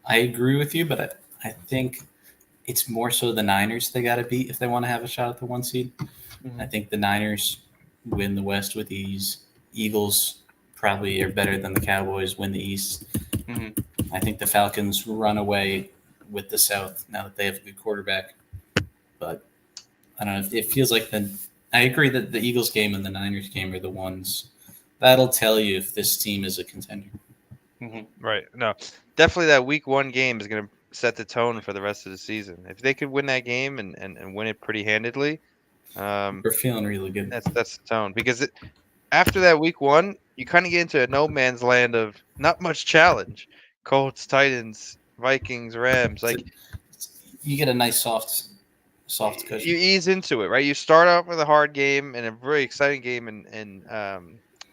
I agree with you, but I think it's more so the Niners they got to beat if they want to have a shot at the 1 seed. Mm-hmm. I think the Niners win the West with ease. Eagles probably are better than the Cowboys, win the East. Mm-hmm. I think the Falcons run away with the South now that they have a good quarterback. But I don't know. It feels like I agree that the Eagles game and the Niners game are the ones that'll tell you if this team is a contender. Mm-hmm. Right. No, definitely that week 1 game is going to set the tone for the rest of the season. If they could win that game and win it pretty handedly, We're feeling really good. that's the tone. Because after that week 1, you kind of get into a no man's land of not much challenge. Colts, Titans, Vikings, Rams. Like you get a nice soft cushion. You ease into it, right? You start off with a hard game and a very exciting game in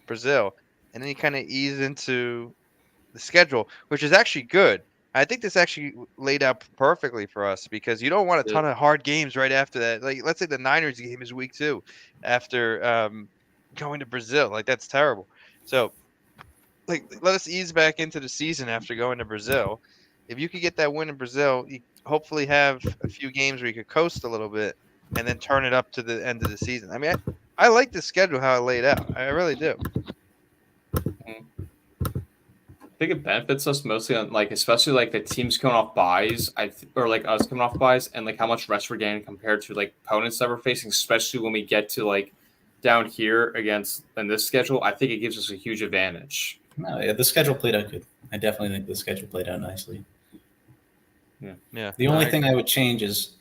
Brazil, and then you kind of ease into the schedule, which is actually good. I think this actually laid out perfectly for us because you don't want a ton of hard games right after that. Like, let's say the Niners game is week 2 after going to Brazil. Like, that's terrible. So, like, let us ease back into the season after going to Brazil. If you could get that win in Brazil, you hopefully have a few games where you could coast a little bit and then turn it up to the end of the season. I mean, I like the schedule, how it laid out. I really do. I think it benefits us mostly on especially the teams coming off buys, or us coming off buys, and how much rest we're getting compared to opponents that we're facing, especially when we get to down here against in this schedule. I think it gives us a huge advantage. No, yeah, the schedule played out good. I definitely think the schedule played out nicely. Yeah. The only thing I would change is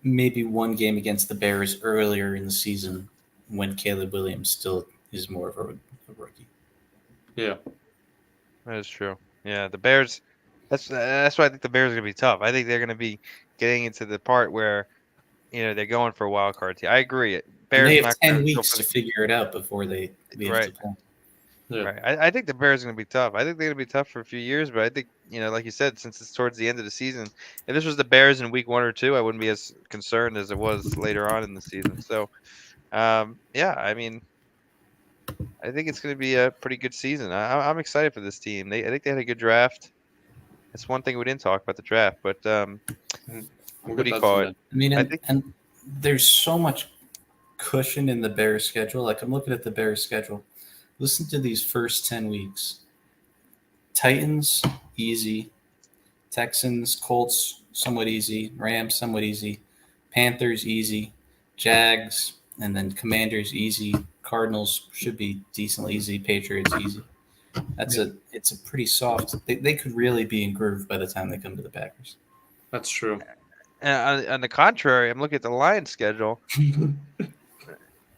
maybe one game against the Bears earlier in the season when Caleb Williams still is more of a rookie. Yeah. That is true. Yeah, the Bears. That's why I think the Bears are gonna be tough. I think they're gonna be getting into the part where, they're going for a wild card team. I agree. Bears they have 10 weeks to figure it out before they leave to play. Yeah. Right. I think the Bears are gonna be tough. I think they're gonna be tough for a few years, but I think like you said, since it's towards the end of the season, if this was the Bears in week 1 or 2, I wouldn't be as concerned as it was later on in the season. So, yeah, I mean. I think it's going to be a pretty good season. I'm excited for this team. I think they had a good draft. That's one thing we didn't talk about the draft, but what do you call it? I mean, and there's so much cushion in the Bears schedule. I'm looking at the Bears schedule. Listen to these first 10 weeks. Titans, easy. Texans, Colts, somewhat easy. Rams, somewhat easy. Panthers, easy. Jags, and then Commanders, easy. Cardinals should be decently easy. Patriots, easy. It's a pretty soft. They could really be in groove by the time they come to the Packers. That's true. And on the contrary, I'm looking at the Lions schedule.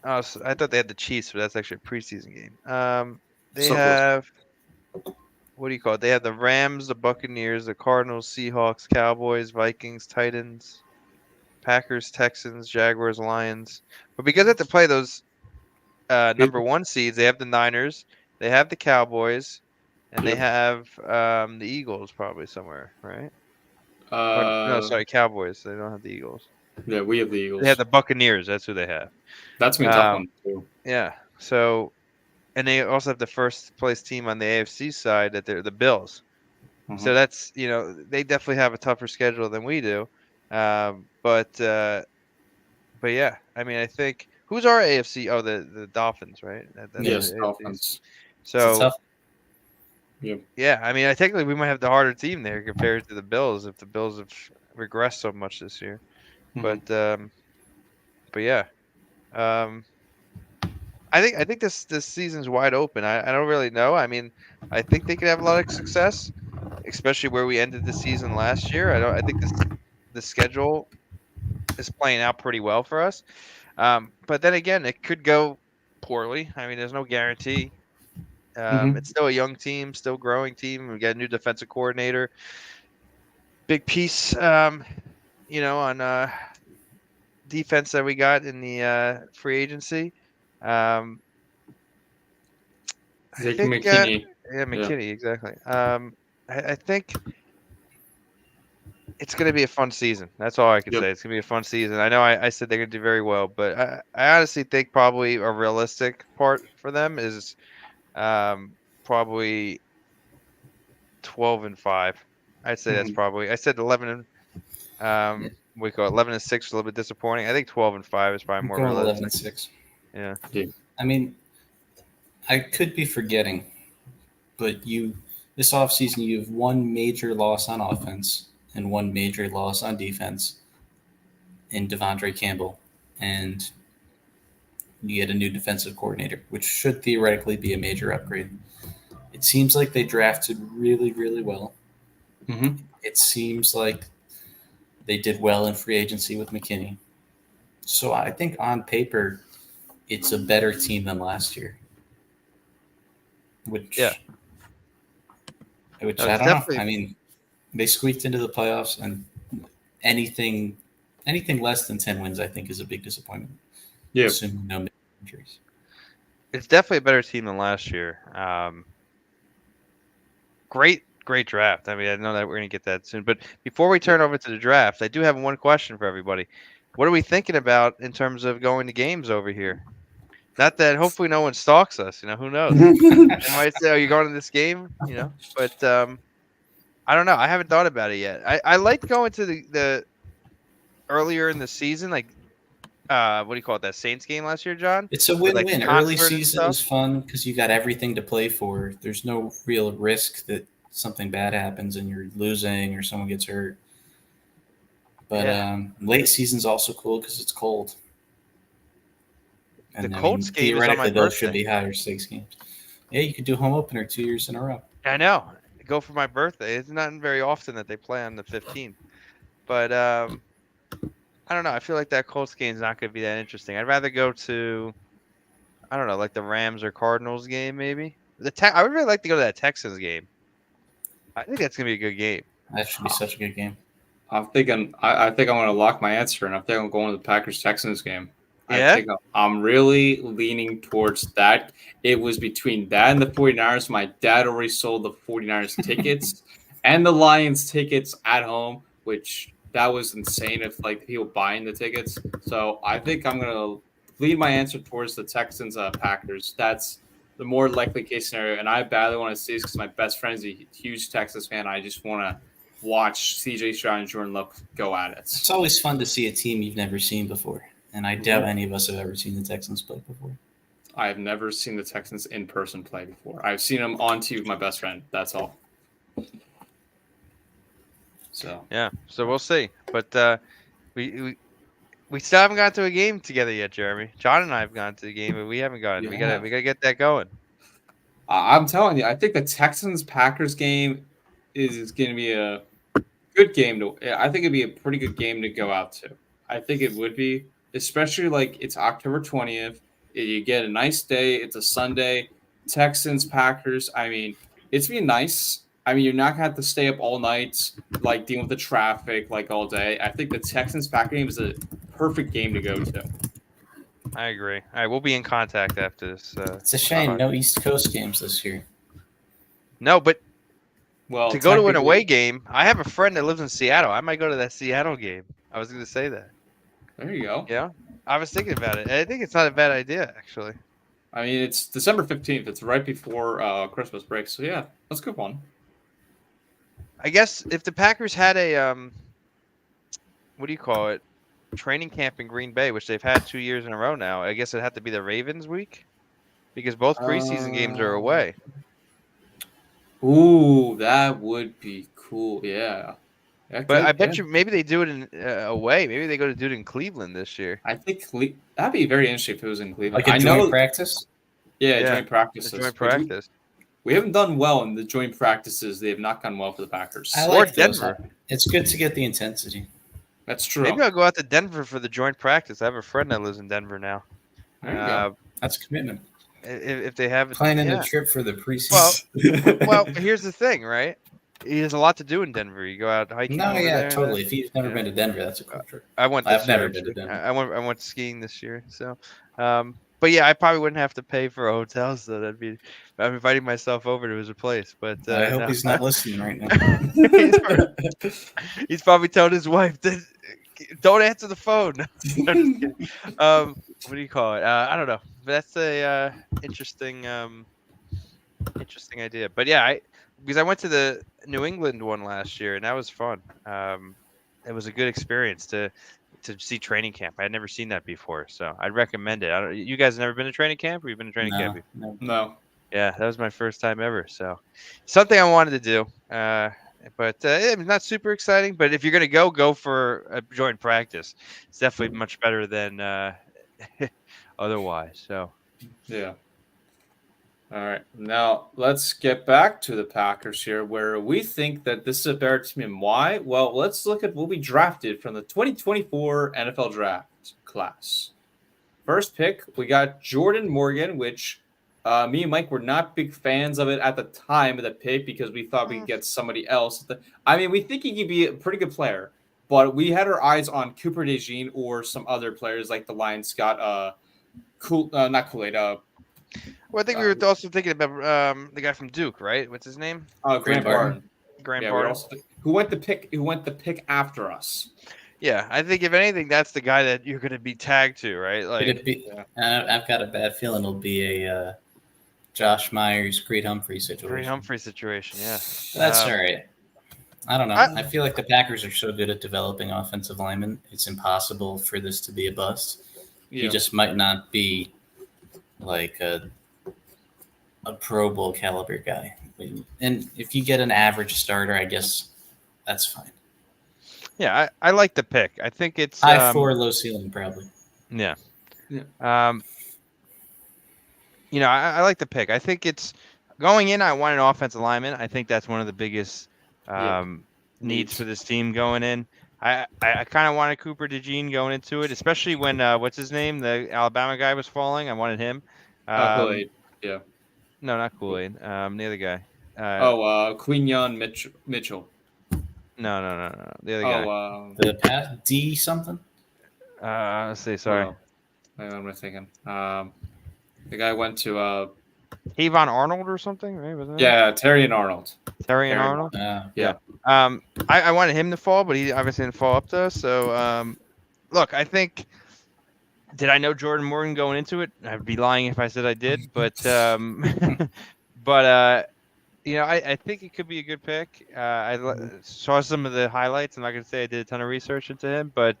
I thought they had the Chiefs, but that's actually a preseason game. They have what do you call it? They have the Rams, the Buccaneers, the Cardinals, Seahawks, Cowboys, Vikings, Titans, Packers, Texans, Jaguars, Lions. But because they have to play those number 1 seeds, they have the Niners, they have the Cowboys, and they have the Eagles probably somewhere, right? No, sorry, Cowboys. They don't have the Eagles. Yeah, we have the Eagles. They have the Buccaneers. That's who they have. That's been a tough one too. Yeah. So, and they also have the first place team on the AFC side that they're the Bills. Mm-hmm. So that's they definitely have a tougher schedule than we do. But yeah, I mean, I think who's our AFC? Oh, the Dolphins, right? Yes, Dolphins. So, yeah, I mean, technically we might have the harder team there compared to the Bills if the Bills have regressed so much this year. Mm-hmm. But yeah, I think this season's wide open. I don't really know. I mean, I think they could have a lot of success, especially where we ended the season last year. I think the schedule is playing out pretty well for us. But then again, it could go poorly. I mean, there's no guarantee. It's still a young team, still growing team. We got a new defensive coordinator. big piece, on defense that we got in the free agency. I Jake think, McKinney. yeah, McKinney, exactly. I think it's going to be a fun season. That's all I can Yep. say. It's going to be a fun season. I know I said they're going to do very well, but I honestly think probably a realistic part for them is probably 12-5. I'd say that's probably. I said 11 and we go 11-6 is a little bit disappointing. I think 12-5 is probably I'm more going realistic. 11-6. Yeah. I mean, I could be forgetting, but this offseason you have one major loss on offense and one major loss on defense in Devondre Campbell, and you get a new defensive coordinator, which should theoretically be a major upgrade. It seems like they drafted really, really well. Mm-hmm. It seems like they did well in free agency with McKinney. So I think on paper, it's a better team than last year. Which I don't know. I mean, they squeaked into the playoffs, and anything less than 10 wins, I think, is a big disappointment. Yeah. Assuming no injuries. It's definitely a better team than last year. Great draft. I mean, I know that we're going to get that soon. But before we turn over to the draft, I do have one question for everybody. What are we thinking about in terms of going to games over here? Not that hopefully no one stalks us. Who knows? They might say, "Oh, you're going to this game," But I don't know. I haven't thought about it yet. I liked going to the earlier in the season, like what do you call it? That Saints game last year, John? It's a win-win. Like Early season is fun because you got everything to play for. There's no real risk that something bad happens and you're losing or someone gets hurt. But late season's also cool because it's cold. And the Colts game is on my those birthday. Should be higher stakes games. Yeah, you could do home opener 2 years in a row. I know. Go for my birthday. It's not very often that they play on the 15th. But I don't know. I feel like that Colts game is not going to be that interesting. I'd rather go to, I don't know, like the Rams or Cardinals game maybe. I would really like to go to that Texans game. I think that's going to be a good game. That should be such a good game. I think I'm going to lock my answer, and I think I'm going to the Packers-Texans game. Yeah? I think I'm really leaning towards that. It was between that and the 49ers. My dad already sold the 49ers tickets and the Lions tickets at home, which that was insane if people buying the tickets. So I think I'm going to lead my answer towards the Texans Packers. That's the more likely case scenario. And I badly want to see this because my best friend is a huge Texas fan. I just want to watch CJ Stroud and Jordan Love go at it. It's always fun to see a team you've never seen before. And I doubt any of us have ever seen the Texans play before. I have never seen the Texans in person play before. I've seen them on TV with my best friend. That's all. So we'll see. But we still haven't gotten to a game together yet, Jeremy. John and I have gone to the game, but we haven't gotten. We gotta get that going. I'm telling you, I think the Texans-Packers game is going to be a good game. I think it'd be a pretty good game to go out to. I think it would be. Especially it's October 20th. You get a nice day. It's a Sunday. Texans, Packers. I mean, it's been nice. I mean, you're not going to have to stay up all night, dealing with the traffic, all day. I think the Texans, Packers game is a perfect game to go to. I agree. All right, we'll be in contact after this. It's a shame. No East Coast games this year. No, but to go to an away game, I have a friend that lives in Seattle. I might go to that Seattle game. I was going to say that. There you go. Yeah, I was thinking about it. I think it's not a bad idea, actually. I mean, it's December 15th. It's right before Christmas break. So, yeah, that's a good one. I guess if the Packers had a, what do you call it, training camp in Green Bay, which they've had 2 years in a row now, I guess it'd have to be the Ravens week because both preseason games are away. Ooh, that would be cool. Yeah. But I bet you maybe they do it in away. Maybe they go to do it in Cleveland this year. I think that'd be very interesting if it was in Cleveland. Like a joint practice? Yeah, joint practices. Joint practice. We haven't done well in the joint practices. They have not gone well for the Packers. Or Denver. It's good to get the intensity. That's true. Maybe I'll go out to Denver for the joint practice. I have a friend that lives in Denver now. There you go. That's a commitment. If they have planning a trip for the preseason. Well, here's the thing, right? there's a lot to do in Denver. You go out hiking. No, over yeah, there, totally. If you've never yeah. been to Denver, that's a cool trip. I went this I've year. never been to Actually. Denver. I went skiing this year. So, but yeah, I probably wouldn't have to pay for a hotel, so I'm inviting myself over to his place. But I hope no. he's not listening right now. he's probably telling his wife that don't answer the phone. No, I'm just kidding. What do you call it? I don't know. But that's a interesting idea. But yeah, because I went to the New England one last year and that was fun. It was a good experience to see training camp. I had never seen that before, so I'd recommend it. You guys have never been to training camp, or you've been to training camp before? No. No. Yeah, that was my first time ever. So something I wanted to do. But it's not super exciting. But if you're gonna go for a joint practice. It's definitely much better than otherwise. So Yeah. All right. Now let's get back to the Packers here, where we think that this is a better team. And why? Well, let's look at what we drafted from the 2024 NFL draft class. First pick, we got Jordan Morgan, which me and Mike were not big fans of it at the time of the pick because we thought we could get somebody else. We think he could be a pretty good player, but we had our eyes on Cooper DeJean or some other players like the Lions got not Kool-Aid. well, I think we were also thinking about the guy from Duke, right? What's his name? Grant Barton. Grant Yeah, Barton. who went the pick after us. Yeah, I think if anything, that's the guy that you're going to be tagged to, right? Like, I've got a bad feeling it'll be a Josh Myers, Creed Humphrey situation. Creed Humphrey situation, yeah. That's all right. I don't know. I feel like the Packers are so good at developing offensive linemen. It's impossible for this to be a bust. Yeah. He just might not be like a Pro Bowl caliber guy. And if you get an average starter, I guess that's fine. Yeah, I like the pick. I think it's high floor, low ceiling, probably. Yeah. Yeah. I like the pick. I think it's going in. I want an offensive lineman. I think that's one of the biggest needs for this team going in. I kind of wanted Cooper DeJean going into it, especially when what's his name, the Alabama guy was falling. I wanted him. Kool-Aid. Yeah. No, not Kool-Aid. The other guy. Quinyon Mitchell. No. The other guy. The D something. Let's see. Sorry. Hang on, I'm thinking. The guy went to Avon Arnold or something, right? Wasn't it? Yeah, Terrion Arnold. Terrion Arnold. Yeah. I wanted him to fall, but he obviously didn't fall up to us. So, look, I think. Did I know Jordan Morgan going into it? I'd be lying if I said I did, but I think it could be a good pick. I saw some of the highlights. I'm not going to say I did a ton of research into him, but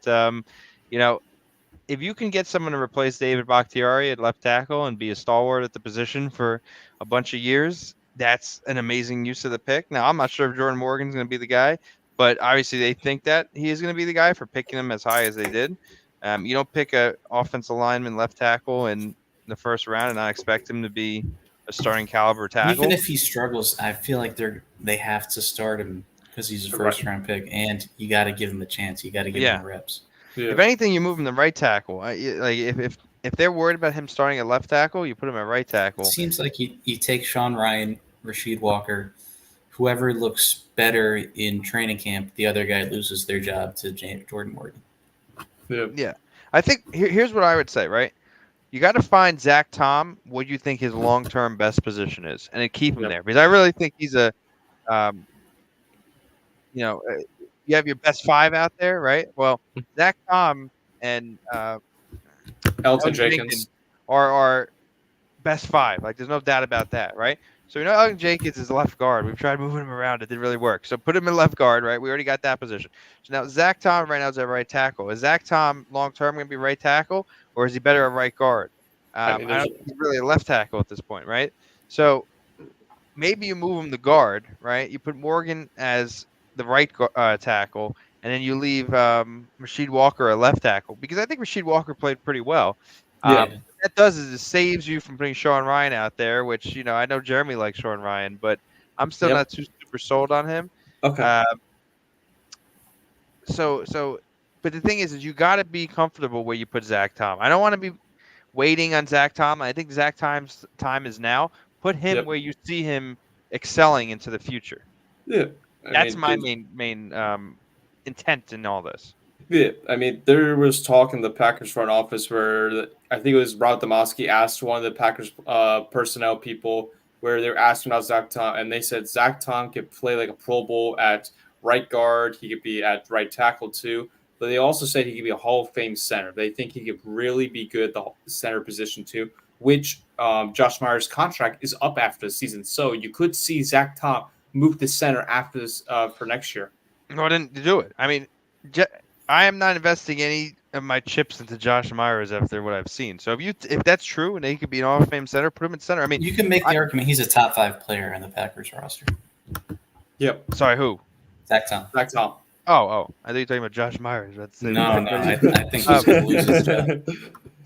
if you can get someone to replace David Bakhtiari at left tackle and be a stalwart at the position for a bunch of years, that's an amazing use of the pick. Now, I'm not sure if Jordan Morgan's going to be the guy, but obviously they think that he is going to be the guy for picking him as high as they did. You don't pick an offensive lineman left tackle in the first round and not expect him to be a starting caliber tackle. Even if he struggles, I feel like they have to start him because he's a first round pick, and you got to give him a chance. You got to give him reps. Yeah. If anything, you move him to right tackle. If they're worried about him starting at left tackle, you put him at right tackle. It seems like you take Sean Ryan, Rasheed Walker, whoever looks better in training camp, the other guy loses their job to Jordan Morgan. Yeah. I think here's what I would say, right? You got to find Zach Tom what you think his long-term best position is, and then keep him there. Because I really think he's a, you have your best five out there, right? Well, Zach Tom and Elton Jenkins are best five. Like, there's no doubt about that, right? So Elton Jenkins is left guard. We've tried moving him around. It didn't really work. So put him in left guard, right? We already got that position. So now Zach Tom right now is at right tackle. Is Zach Tom long-term going to be right tackle, or is he better at right guard? I don't think he's really a left tackle at this point, right? So maybe you move him to guard, right? You put Morgan as the right tackle, and then you leave Rasheed Walker a left tackle, because I think Rasheed Walker played pretty well. What that does is it saves you from putting Sean Ryan out there, which, I know Jeremy likes Sean Ryan, but I'm still not too super sold on him. Okay. But the thing is you got to be comfortable where you put Zach Tom. I don't want to be waiting on Zach Tom. I think Zach Tom's time is now. Put him where you see him excelling into the future. Yeah. That's my main intent in all this. Yeah, I mean, there was talk in the Packers front office where I think it was Rob Demoski asked one of the Packers personnel people where they were asking about Zach Tom, and they said Zach Tom could play like a Pro Bowl at right guard. He could be at right tackle too. But they also said he could be a Hall of Fame center. They think he could really be good at the center position too, which Josh Myers' contract is up after the season. So you could see Zach Tom move to center after this for next year. No, then do it. I mean, I am not investing any of my chips into Josh Myers after what I've seen. So if that's true and he could be an Hall of Fame center, put him in center. I mean, you can make the argument he's a top 5 player in the Packers roster. Yep. Sorry, who? Zach Tom. Oh, I thought you were talking about Josh Myers. No, I think he's going to lose his job.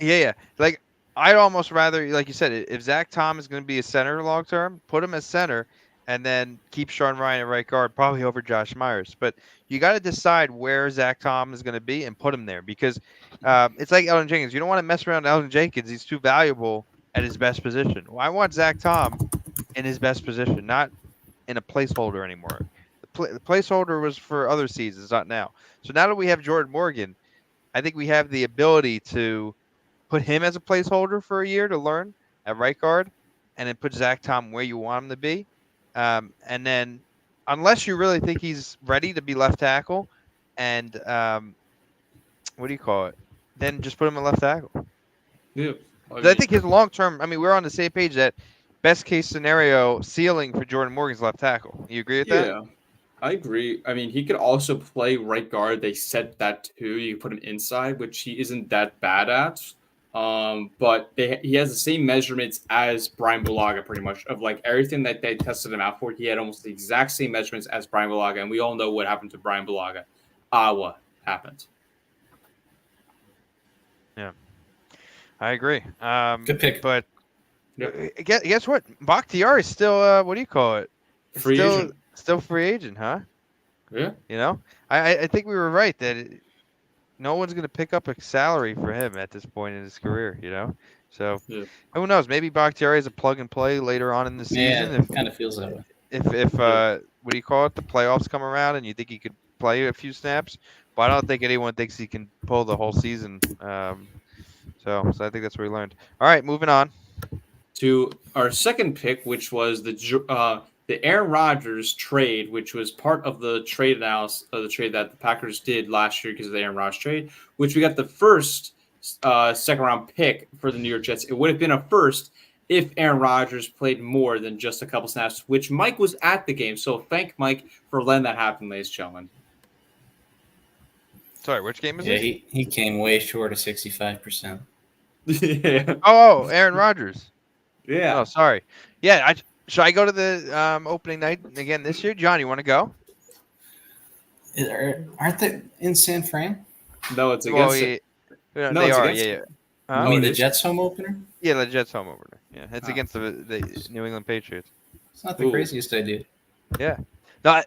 Yeah. Like, I'd almost rather, like you said, if Zach Tom is going to be a center long term, put him as center and then keep Sean Ryan at right guard, probably over Josh Myers. But you got to decide where Zach Tom is going to be and put him there because it's like Elgton Jenkins. You don't want to mess around Elgton Jenkins. He's too valuable at his best position. Well, I want Zach Tom in his best position, not in a placeholder anymore. The placeholder was for other seasons, not now. So now that we have Jordan Morgan, I think we have the ability to put him as a placeholder for a year to learn at right guard and then put Zach Tom where you want him to be. And then unless you really think he's ready to be left tackle and what do you call it? Then just put him at left tackle. Yeah. I think his long term, I mean, we're on the same page that best case scenario ceiling for Jordan Morgan's left tackle. You agree with that? Yeah, I agree. I mean, he could also play right guard. They said that too. You put him inside, which he isn't that bad at. But he has the same measurements as Brian Bulaga, pretty much, of like everything that they tested him out for. He had almost the exact same measurements as Brian Bulaga, and we all know what happened to Brian Bulaga. What happened? Yeah, I agree. Good pick. But guess what? Bakhtiari is still what do you call it? Free agent. Still free agent, huh? Yeah. You know, I think we were right that no one's going to pick up a salary for him at this point in his career, you know? So who knows? Maybe Bakhtiari is a plug and play later on in the season. Yeah, it kind of feels that way. If what do you call it? The playoffs come around and you think he could play a few snaps, but I don't think anyone thinks he can pull the whole season. So I think that's what we learned. All right, moving on to our second pick, which was the Aaron Rodgers trade, which was part of the trade analysis of the trade that the Packers did last year because of the Aaron Rodgers trade, which we got the first second round pick for the New York Jets. It would have been a first if Aaron Rodgers played more than just a couple snaps, which Mike was at the game. So thank Mike for letting that happen, ladies and gentlemen. Sorry, which game is it? Yeah, he came way short of 65%. Yeah. Oh, Aaron Rodgers. Yeah. Oh, sorry. Yeah, should I go to the opening night again this year? John, you want to go? Aren't they in San Fran? No, it's against it. Yeah, No, they it's are. against Yeah. it. Huh? You mean the Jets home opener? Yeah, the Jets home opener. Yeah, it's Oh. against the New England Patriots. It's not the craziest idea. Yeah. No,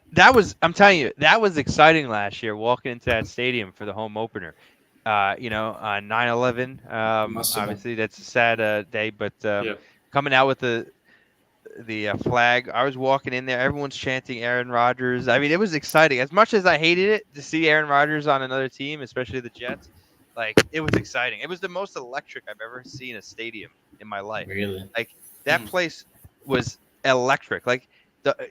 I'm telling you, that was exciting last year, walking into that stadium for the home opener. On 9/11, obviously that's a sad day, but coming out with the flag, I was walking in there, everyone's chanting Aaron Rodgers. I mean, it was exciting. As much as I hated it to see Aaron Rodgers on another team, especially the Jets, like, it was exciting. It was the most electric I've ever seen a stadium in my life. Really? Like, that place was electric. Like,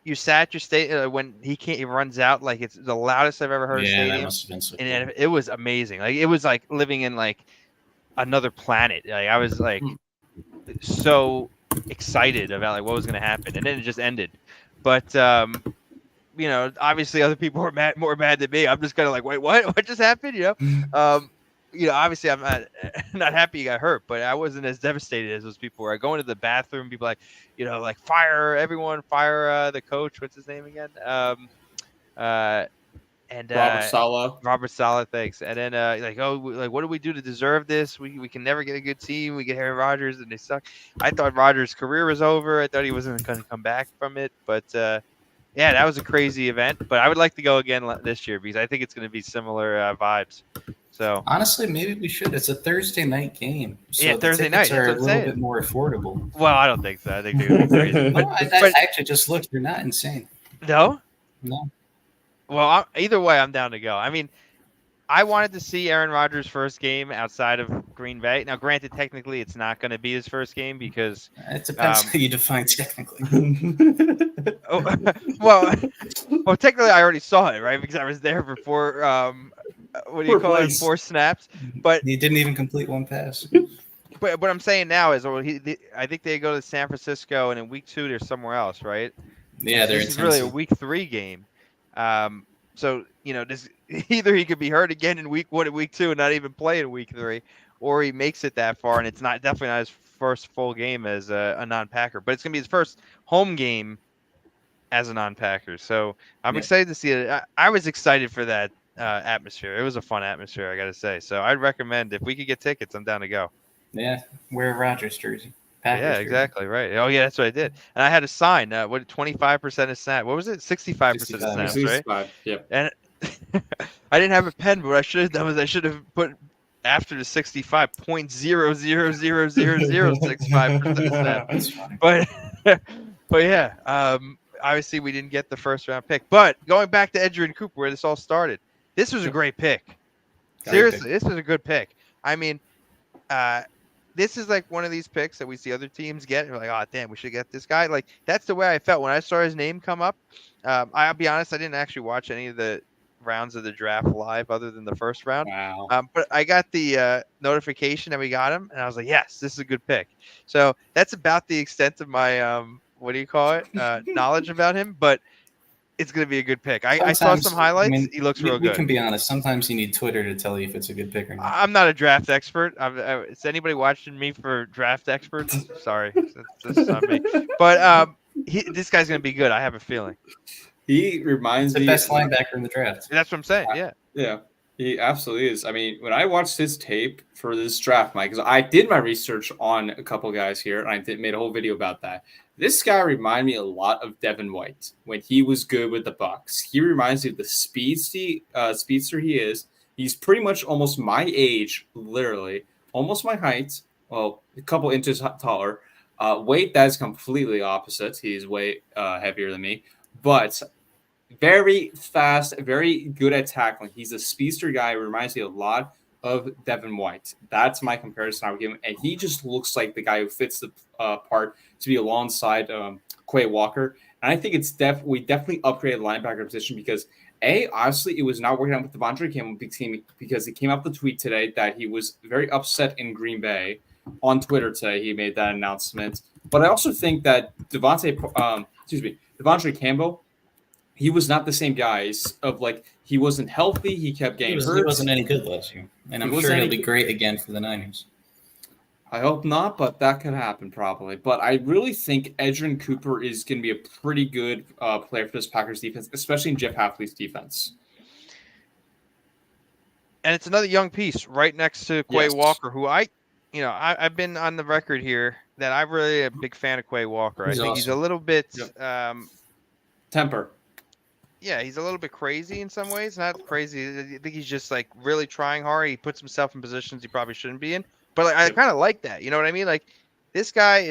you sat at your stadium when he runs out, like, it's the loudest I've ever heard a stadium. That must have been so cool. And it was amazing. Like, it was like living in like another planet. Like, I was like so excited about like what was going to happen, and then it just ended. But obviously other people were more mad than me. I'm just kind of like, wait, what just happened? Obviously I'm not happy he got hurt, but I wasn't as devastated as those people were. I go into the bathroom, people like, fire everyone, fire the coach. What's his name again? Robert Saleh, thanks. And then what do we do to deserve this? We can never get a good team. We get Aaron Rodgers and they suck. I thought Rodgers' career was over. I thought he wasn't going to come back from it. But that was a crazy event. But I would like to go again this year because I think it's going to be similar vibes. So honestly, maybe we should. It's a Thursday night game. So Thursday night are a little bit more affordable. Well, I don't think so. I think they're going to be crazy. I actually just looked. You're not insane. No. Well, either way, I'm down to go. I mean, I wanted to see Aaron Rodgers' first game outside of Green Bay. Now, granted, technically, it's not going to be his first game because, It depends how you define technically. oh, well, technically, I already saw it, right? Because I was there for what do you call it? 4 snaps. But He didn't even complete one pass. But what I'm saying now is, I think they go to San Francisco, and in week 2 they're somewhere else, right? Yeah, they're This is really a week 3 game. So this either he could be hurt again in week 1 and week 2 and not even play in week 3, or he makes it that far and it's definitely not his first full game as a non-Packer, but it's gonna be his first home game as a non-Packer. So I'm excited to see it. I was excited for that atmosphere. It was a fun atmosphere, I gotta say. So I'd recommend if we could get tickets, I'm down to go. Yeah, wear a Rodgers jersey. Packers yeah, exactly right. Oh yeah, that's what I did. And I had a sign. 25% of snaps. What was it? 65% of snaps, 65, right? Yep. And I didn't have a pen, but what I should have done was I should have put after the 65 0.0000065% of snaps. But yeah, obviously we didn't get the first round pick. But going back to Edgerrin Cooper, where this all started, this was a great pick. Seriously, this was a good pick. I mean, this is like one of these picks that we see other teams get. And we're like, oh, damn, we should get this guy. Like, that's the way I felt when I saw his name come up. I'll be honest, I didn't actually watch any of the rounds of the draft live other than the first round. Wow. But I got the notification that we got him, and I was like, yes, this is a good pick. So that's about the extent of my, knowledge about him. But it's going to be a good pick. I saw some highlights. He looks real good. We can be honest. Sometimes you need Twitter to tell you if it's a good pick or not. I'm not a draft expert. Is anybody watching me for draft experts? Sorry, that's not me. But this guy's going to be good. I have a feeling. He reminds me the best linebacker in the draft. That's what I'm saying. Yeah. Yeah. He absolutely is. I mean, when I watched his tape for this draft, Mike, because I did my research on a couple guys here, and I made a whole video about that. This guy reminded me a lot of Devin White when he was good with the Bucs. He reminds me of the speedster he is. He's pretty much almost my age, literally, almost my height. Well, a couple inches taller. Weight, that is completely opposite. He's way heavier than me, but very fast, very good at tackling. He's a speedster guy. Reminds me a lot of Devin White. That's my comparison I would give him. And he just looks like the guy who fits the part to be alongside Quay Walker. And I think it's we definitely upgraded the linebacker position because, obviously it was not working out with Devontae Campbell because he came up the tweet today that he was very upset in Green Bay. On Twitter today, he made that announcement. But I also think that Devontae Campbell, he was not the same guy. He wasn't healthy. He kept getting hurt. He wasn't any good last year. And I'm sure he'll be great again for the Niners. I hope not, but that could happen probably. But I really think Edgerrin Cooper is going to be a pretty good player for this Packers defense, especially in Jeff Hafley's defense. And it's another young piece right next to Quay Walker, who I've been on the record here that I'm really a big fan of Quay Walker. I think he's a little bit temper. Yeah, he's a little bit crazy in some ways. Not crazy. I think he's just like really trying hard. He puts himself in positions he probably shouldn't be in. But I kind of like that. You know what I mean? Like this guy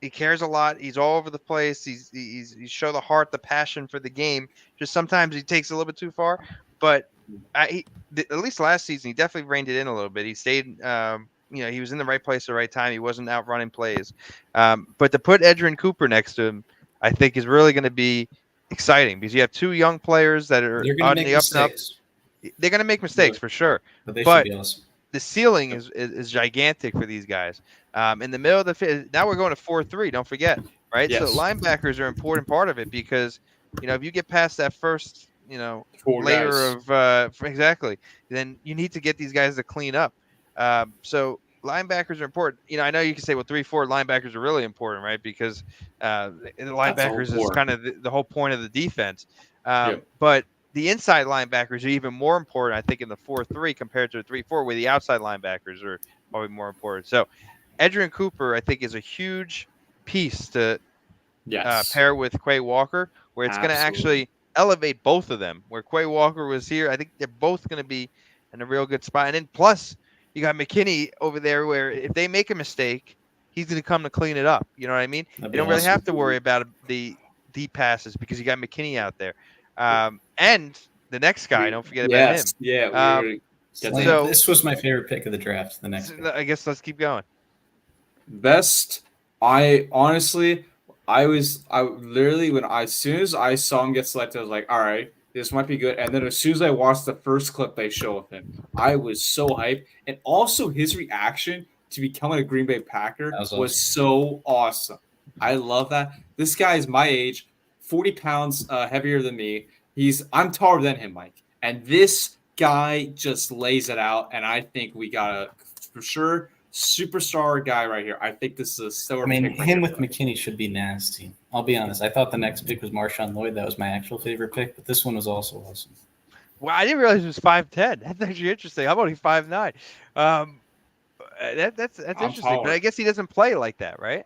he cares a lot. He's all over the place. He show the heart, the passion for the game. Just sometimes he takes a little bit too far. But at least last season, he definitely reined it in a little bit. He stayed. He was in the right place at the right time. He wasn't out running plays. But to put Edgerrin Cooper next to him, I think is really going to be exciting because you have two young players that are on the up and up. They're going to make mistakes for sure, but should be awesome. The ceiling is gigantic for these guys. In the middle of the field, now we're going to 4-3. Don't forget, right? Yes. So linebackers are an important part of it because if you get past that first layer of exactly, then you need to get these guys to clean up. So linebackers are important. I know you can say, well, 3-4 linebackers are really important, right? Because the linebackers is kind of the whole point of the defense. But the inside linebackers are even more important, I think, in the 4-3 compared to the 3-4, where the outside linebackers are probably more important. So Edgerrin Cooper, I think, is a huge piece to pair with Quay Walker, where it's going to actually elevate both of them. Where Quay Walker was here, I think they're both going to be in a real good spot. And then plus, you got McKinney over there where if they make a mistake, he's going to come to clean it up. You know what I mean? You don't really have to worry about the deep passes because you got McKinney out there. And the next guy, don't forget about him. Yes. Yeah. So- This was my favorite pick of the draft. The next pick. I guess let's keep going. Best. I honestly, I literally as soon as I saw him get selected, I was like, all right, this might be good. And then as soon as I watched the first clip they show of him, I was so hyped. And also his reaction to becoming a Green Bay Packer That was was so awesome. I love that. This guy is my age, 40 pounds heavier than me. I'm taller than him, Mike. And this guy just lays it out. And I think we got a for sure superstar guy right here. I think this is a stellar. I mean, pick right him here. with McKinney should be nasty. I'll be honest. I thought the next pick was Marshawn Lloyd. That was my actual favorite pick, but this one was also awesome. Well, I didn't realize he was 5'10". That's actually interesting. How about he 5'9"? That's interesting. taller. But I guess he doesn't play like that, right?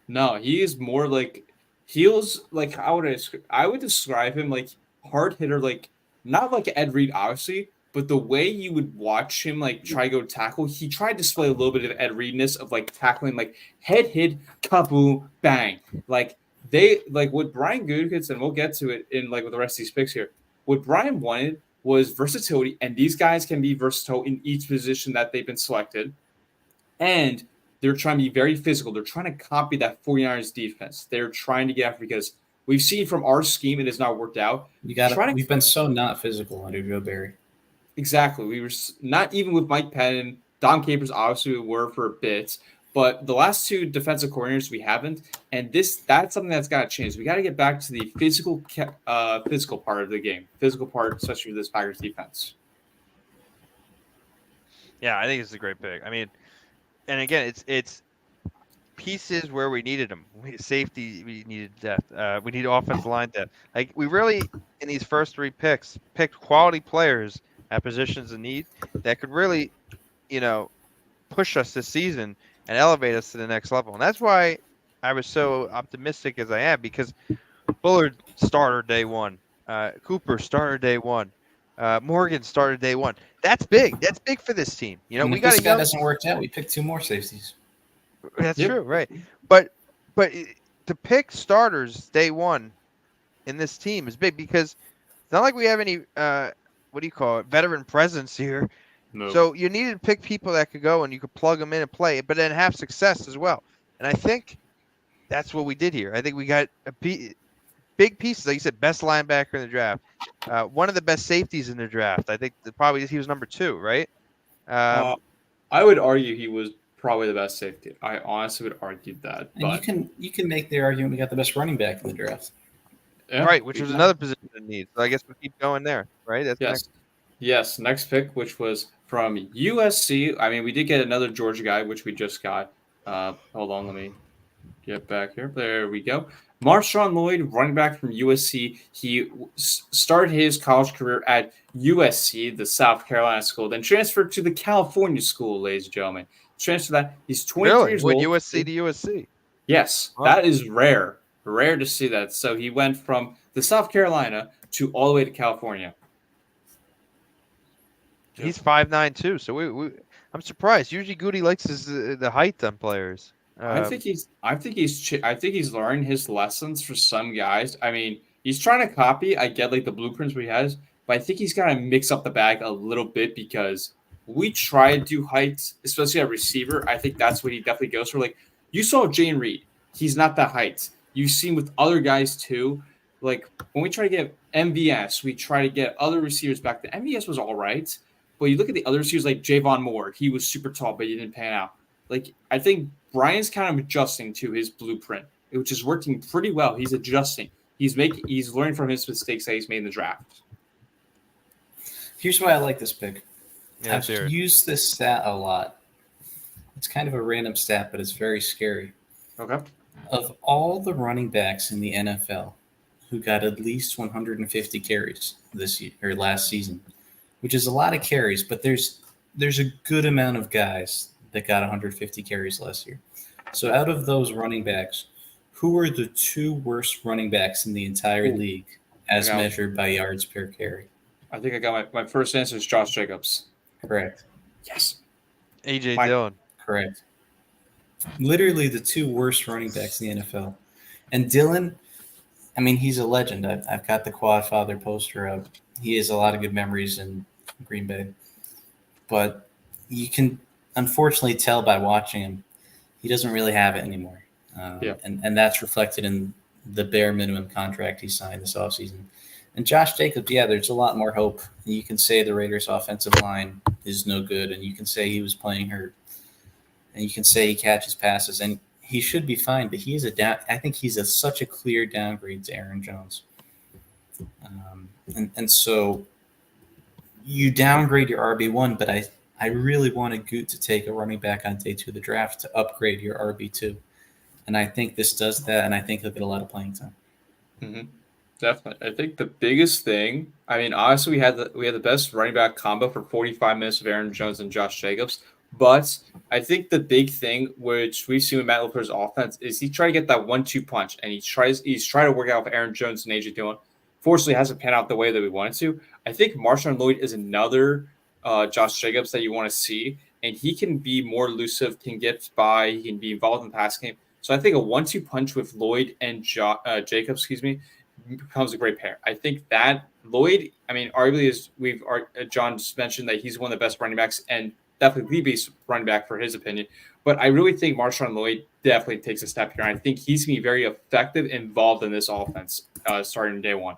No, he is more like heels. Like I would describe him like hard hitter, like not like Ed Reed, obviously, but the way you would watch him like try to go tackle, he tried to display a little bit of Ed Reedness of like tackling, like head hit, kaboom, bang. Like what Brian Gutekunst, and we'll get to it in like with the rest of these picks here. What Brian wanted was versatility, and these guys can be versatile in each position that they've been selected. And they're trying to be very physical. They're trying to copy that 49ers defense. They're trying to get after because we've seen from our scheme it has not worked out. We've been so not physical under Joe Barry. Exactly. We were not even with Mike Penn. Don Capers obviously we were for a bit, but the last two defensive coordinators we haven't. And that's something that's got to change. We got to get back to the physical part of the game. Physical part, especially with this Packers defense. Yeah, I think it's a great pick. I mean, and again, it's pieces where we needed them. Safety, we needed depth. We need offensive line depth. Like we really, in these first three picks, picked quality players at positions of need that could really, push us this season and elevate us to the next level. And that's why I was so optimistic as I am, because Bullard starter day one, Cooper starter day one, Morgan started day one. That's big. That's big for this team. We got this guy doesn't work out. We picked two more safeties. That's true, right? But to pick starters day one in this team is big because it's not like we have any veteran presence here. No. So you needed to pick people that could go and you could plug them in and play, but then have success as well. And I think that's what we did here. I think we got big pieces, like you said, best linebacker in the draft, one of the best safeties in the draft. I think probably he was number 2, right? I would argue he was probably the best safety. I honestly would argue that. But And you can make the argument we got the best running back in the draft. yeah, right, which was another position in need. So I guess we'll keep going there, right? That's Yes. Next pick, which was from USC. I mean, we did get another Georgia guy, which we just got. Hold on, let me get back here. There we go. Marshawn Lloyd, running back from USC. He started his college career at USC, the South Carolina school, then transferred to the California school, ladies and gentlemen. Transferred that. He's 23 years old. USC to USC. Yes, Wow. That is rare. Rare to see that. So he went from the South Carolina to all the way to California. He's 5'9" too, so I'm surprised. Usually, Goody likes the height on players. I think he's learned his lessons for some guys. I mean, he's trying to copy. I get like the blueprints he has, but I think he's got to mix up the bag a little bit because we try to do heights, especially at receiver. I think that's what he definitely goes for. Like you saw Jane Reed, he's not that height. You've seen with other guys too. Like when we try to get MVS, we try to get other receivers back. The MVS was all right, but you look at the other receivers like Javon Moore. He was super tall, but he didn't pan out. Like I think Brian's kind of adjusting to his blueprint, which is working pretty well. He's adjusting. He's learning from his mistakes that he's made in the draft. Here's why I like this pick. Yeah, I've used this stat a lot. It's kind of a random stat, but it's very scary. Okay. Of all the running backs in the NFL who got at least 150 carries this year or last season, which is a lot of carries, but there's a good amount of guys that got 150 carries last year. So out of those running backs, who are the 2 worst running backs in the entire league as measured by yards per carry? I think I got my first answer is Josh Jacobs. Correct. Yes. AJ Dillon. Correct. Literally the 2 worst running backs in the NFL. And Dillon, I mean, he's a legend. I've got the Quad Father poster up. He has a lot of good memories in Green Bay. But you can unfortunately tell by watching him, he doesn't really have it anymore. And that's reflected in the bare minimum contract he signed this offseason. And Josh Jacobs, there's a lot more hope. You can say the Raiders' offensive line is no good, and you can say he was playing hurt, and you can say he catches passes, and he should be fine. But he is I think he's such a clear downgrade to Aaron Jones. And so you downgrade your RB1, but I really wanted Goot to take a running back on day 2 of the draft to upgrade your RB2. And I think this does that, and I think he'll get a lot of playing time. Mm-hmm. Definitely. I think the biggest thing, I mean, honestly, we had the best running back combo for 45 minutes of Aaron Jones and Josh Jacobs. But I think the big thing, which we've seen with Matt LaFleur's offense, is he tried to get that 1-2 punch, and he's trying to work out with Aaron Jones and A.J. Dillon. Fortunately, it hasn't panned out the way that we wanted to. I think Marshawn Lloyd is another Josh Jacobs that you want to see, and he can be more elusive, can get by, he can be involved in the pass game. So I think a 1-2 punch with Lloyd and Jacobs, becomes a great pair. I think that Lloyd, I mean, arguably, John just mentioned that he's one of the best running backs and definitely the best running back for his opinion. But I really think Marshawn Lloyd definitely takes a step here. I think he's going to be very effective, involved in this offense starting day 1.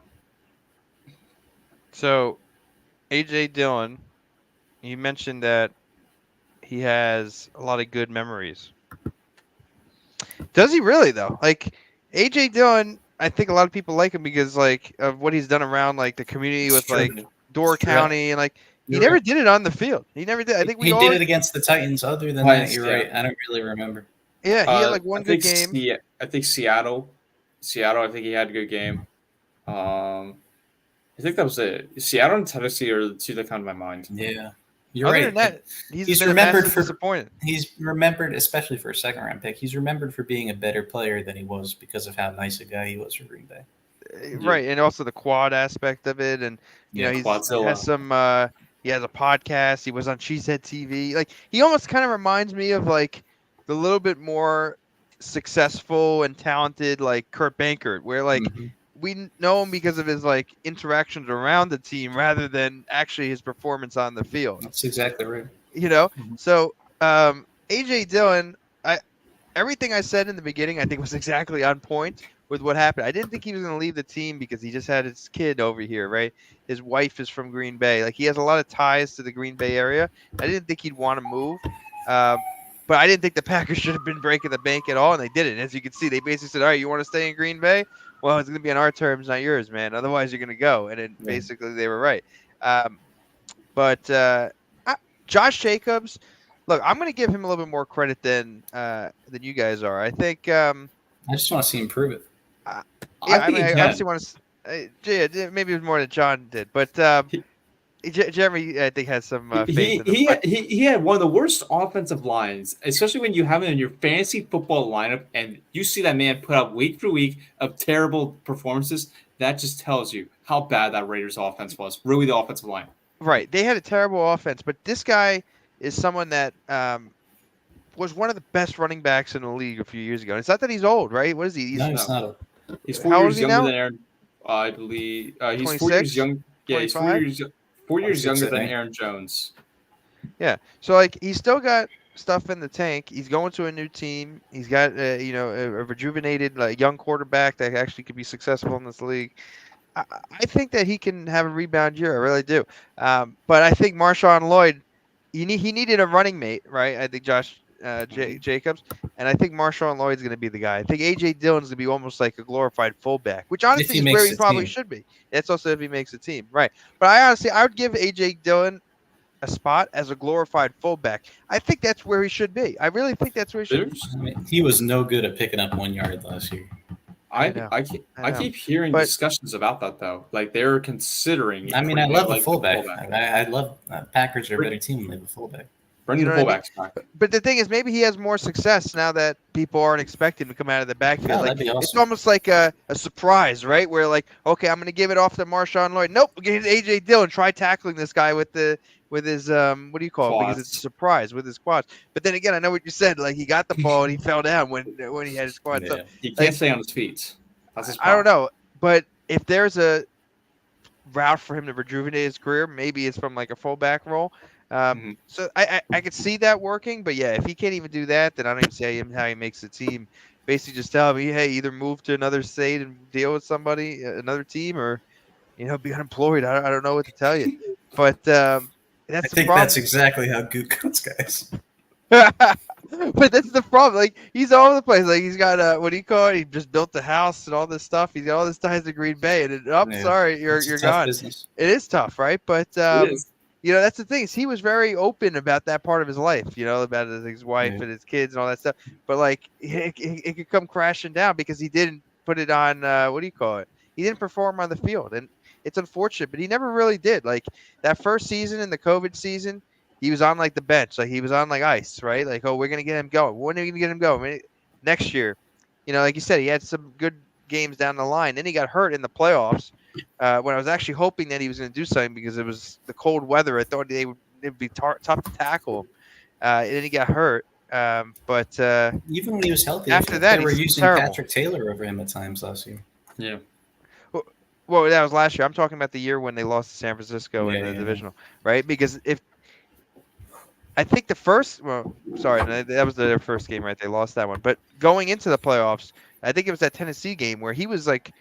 So, A.J. Dillon, you mentioned that he has a lot of good memories. Does he really, though? Like, A.J. Dillon, I think a lot of people like him because, like, of what he's done around, like, the community with, like, Door County. And, like, he never did it on the field. He never did. I think he did it against the Titans. Other than that, you're right. I don't really remember. Yeah, he had, like, one good game. I think Seattle, I think he had a good game. I think that was it. Seattle and Tennessee are the two that come to my mind. Yeah. You're Other right. than that, he's remembered for disappointed. He's remembered, especially for a second-round pick. He's remembered for being a better player than he was because of how nice a guy he was for Green Bay. Right, and also the quad aspect of it, and he has some. He has a podcast. He was on Cheesehead TV. Like, he almost kind of reminds me of, like, the little bit more successful and talented, like, Kurt Bankert, where, like, we know him because of his, like, interactions around the team rather than actually his performance on the field. That's exactly right. So A.J. Dillon, everything I said in the beginning, I think was exactly on point with what happened. I didn't think he was going to leave the team because he just had his kid over here, right? His wife is from Green Bay. Like, he has a lot of ties to the Green Bay area. I didn't think he'd want to move. But I didn't think the Packers should have been breaking the bank at all, and they didn't. As you can see, they basically said, all right, you want to stay in Green Bay? Well, it's going to be on our terms, not yours, man. Otherwise, you're going to go. And basically, they were right. But Josh Jacobs, look, I'm going to give him a little bit more credit than you guys are. I think I just want to see him prove it. I obviously want to. Maybe it was more than John did, but Jeremy, I think, has some faith in him. He had one of the worst offensive lines, especially when you have him in your fantasy football lineup and you see that man put up week for week of terrible performances. That just tells you how bad that Raiders offense was. Really, the offensive line. Right. They had a terrible offense, but this guy is someone that was one of the best running backs in the league a few years ago. And it's not that he's old, right? What is he? He's not old. He's 4 years younger than Aaron. I believe he's 26? 4 years young. Yeah, 25? He's 4 years younger than Aaron Jones. Yeah. So, like, he's still got stuff in the tank. He's going to a new team. He's got a rejuvenated, like, young quarterback that actually could be successful in this league. I think that he can have a rebound year. I really do. But I think Marshawn Lloyd, he needed a running mate, right? I think Josh Jacobs, and I think Marshawn Lloyd's going to be the guy. I think A.J. Dillon's going to be almost like a glorified fullback, which honestly is where he probably should be. That's also if he makes a team, right? But I would give A.J. Dillon a spot as a glorified fullback. I think that's where he should be. I really think that's where he should be. I mean, he was no good at picking up 1 yard last year. I keep hearing discussions about that, though. Like, they're considering. I mean, I love the fullback. I love Packers are a better team when they have a fullback. Bring the fullbacks back. But the thing is, maybe he has more success now that people aren't expecting him to come out of the backfield. Yeah, that'd be awesome. It's almost like a surprise, right? Where, like, okay, I'm going to give it off to Marshawn Lloyd. Nope, give it to A.J. Dillon. Try tackling this guy with his what do you call it? Because it's a surprise with his quads. But then again, I know what you said. Like, he got the ball and he fell down when he had his quads. Yeah. He can't stay on his feet. I don't know. But if there's a route for him to rejuvenate his career, maybe it's from like a fullback role. So I could see that working, but yeah, if he can't even do that, then I don't even see how he makes the team. Basically, just tell me, hey, either move to another state and deal with somebody, another team, or be unemployed. I don't know what to tell you, but I that's the think problem. that's exactly how Goot goes, guys. But that's the problem. Like he's all over the place. Like he's got what do you call it? He just built the house and all this stuff. He's got all this ties to Green Bay, and Yeah, sorry, it's a you're tough gone. business. It is tough, right? But It is. that's the thing is he was very open about that part of his life. About his wife and his kids and all that stuff. But like it could come crashing down because he didn't put it on. What do you call it? He didn't perform on the field, and it's unfortunate. But he never really did. Like that first season in the COVID season. He was on like the bench, like he was on like ice, right? Like, oh, we're gonna get him going. When are we gonna get him going? Next year, like you said, he had some good games down the line. Then he got hurt in the playoffs. When I was actually hoping that he was gonna do something because it was the cold weather. I thought it'd be tough to tackle him. And then he got hurt. But even when he was healthy, after that, they were he's using terrible. Patrick Taylor over him at times last year. Yeah. Well, that was last year. I'm talking about the year when they lost to San Francisco in the divisional, right? Because I think that was their first game, right? They lost that one. But going into the playoffs, I think it was that Tennessee game where he was like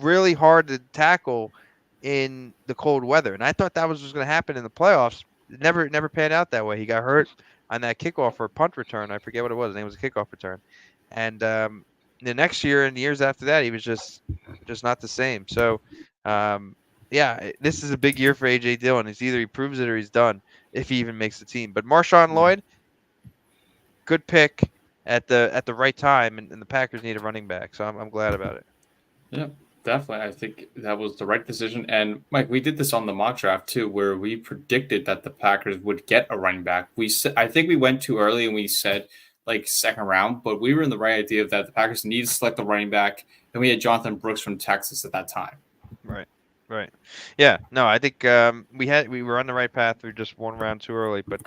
really hard to tackle in the cold weather. And I thought that was going to happen in the playoffs. It never panned out that way. He got hurt on that kickoff or punt return. I forget what it was. I think it was a kickoff return. And the next year and the years after that, he was just not the same. So, this is a big year for A.J. Dillon. It's either he proves it or he's done. If he even makes the team. But Marshawn Lloyd, good pick at the right time, and the Packers need a running back, so I'm glad about it. Yeah, definitely. I think that was the right decision. And Mike, we did this on the mock draft too, where we predicted that the Packers would get a running back. I think we went too early and we said like second round, but we were in the right idea that the Packers need to select a running back, and we had Jonathan Brooks from Texas at that time. Right. Yeah. No, I think we were on the right path. We were just one round too early, but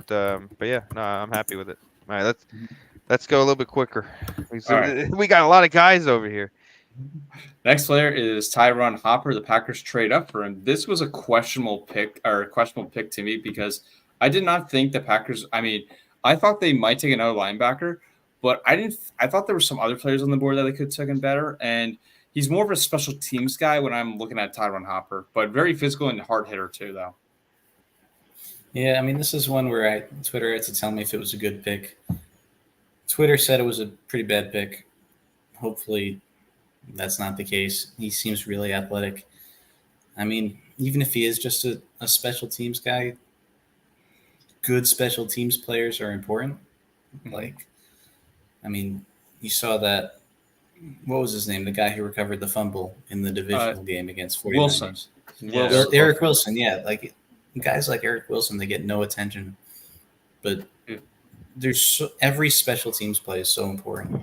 yeah, no, I'm happy with it. All right, let's go a little bit quicker. We got a lot of guys over here. Next player is Tyron Hopper. The Packers trade up for him. This was a questionable pick to me because I did not think the Packers. I mean, I thought they might take another linebacker, but I didn't. I thought there were some other players on the board that they could have taken better, and he's more of a special teams guy when I'm looking at Tyron Hopper, but very physical and hard hitter too, though. Yeah, I mean, this is one where Twitter had to tell me if it was a good pick. Twitter said it was a pretty bad pick. Hopefully, that's not the case. He seems really athletic. I mean, even if he is just a special teams guy, good special teams players are important. Like, I mean, you saw that. What was his name? The guy who recovered the fumble in the divisional game against 49ers. Wilson. Eric Wilson, yeah. Like guys like Eric Wilson, they get no attention. But every special teams play is so important.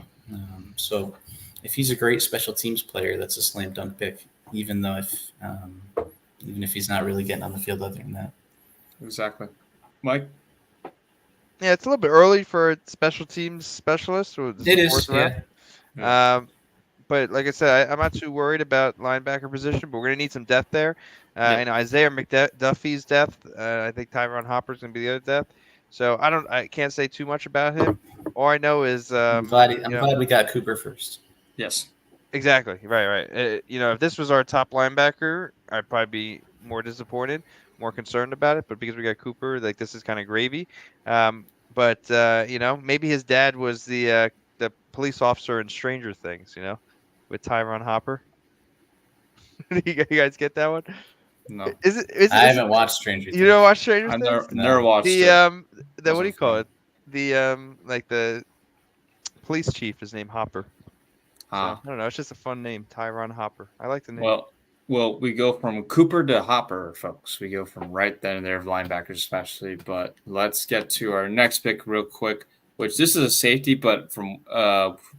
So if he's a great special teams player, that's a slam dunk pick, even if he's not really getting on the field other than that. Exactly. Mike? Yeah, it's a little bit early for a special teams specialist. It is, yeah. But like I said, I'm not too worried about linebacker position, but we're gonna need some depth there. And Isaiah McDuffie's depth. I think Tyron Hopper's gonna be the other depth. So I can't say too much about him. All I know is I'm glad we got Cooper first. Yes. Exactly. Right. If this was our top linebacker, I'd probably be more disappointed, more concerned about it. But because we got Cooper, like this is kind of gravy. But maybe his dad was the police officer in Stranger Things, with Tyron Hopper. You guys get that one? No. I haven't watched Stranger Things. You don't watch Stranger Things? I've never watched it. What do you call it? The police chief is named Hopper. So, I don't know. It's just a fun name, Tyron Hopper. I like the name. Well, we go from Cooper to Hopper, folks. We go from right then and there, linebackers especially. But let's get to our next pick real quick, which this is a safety, but from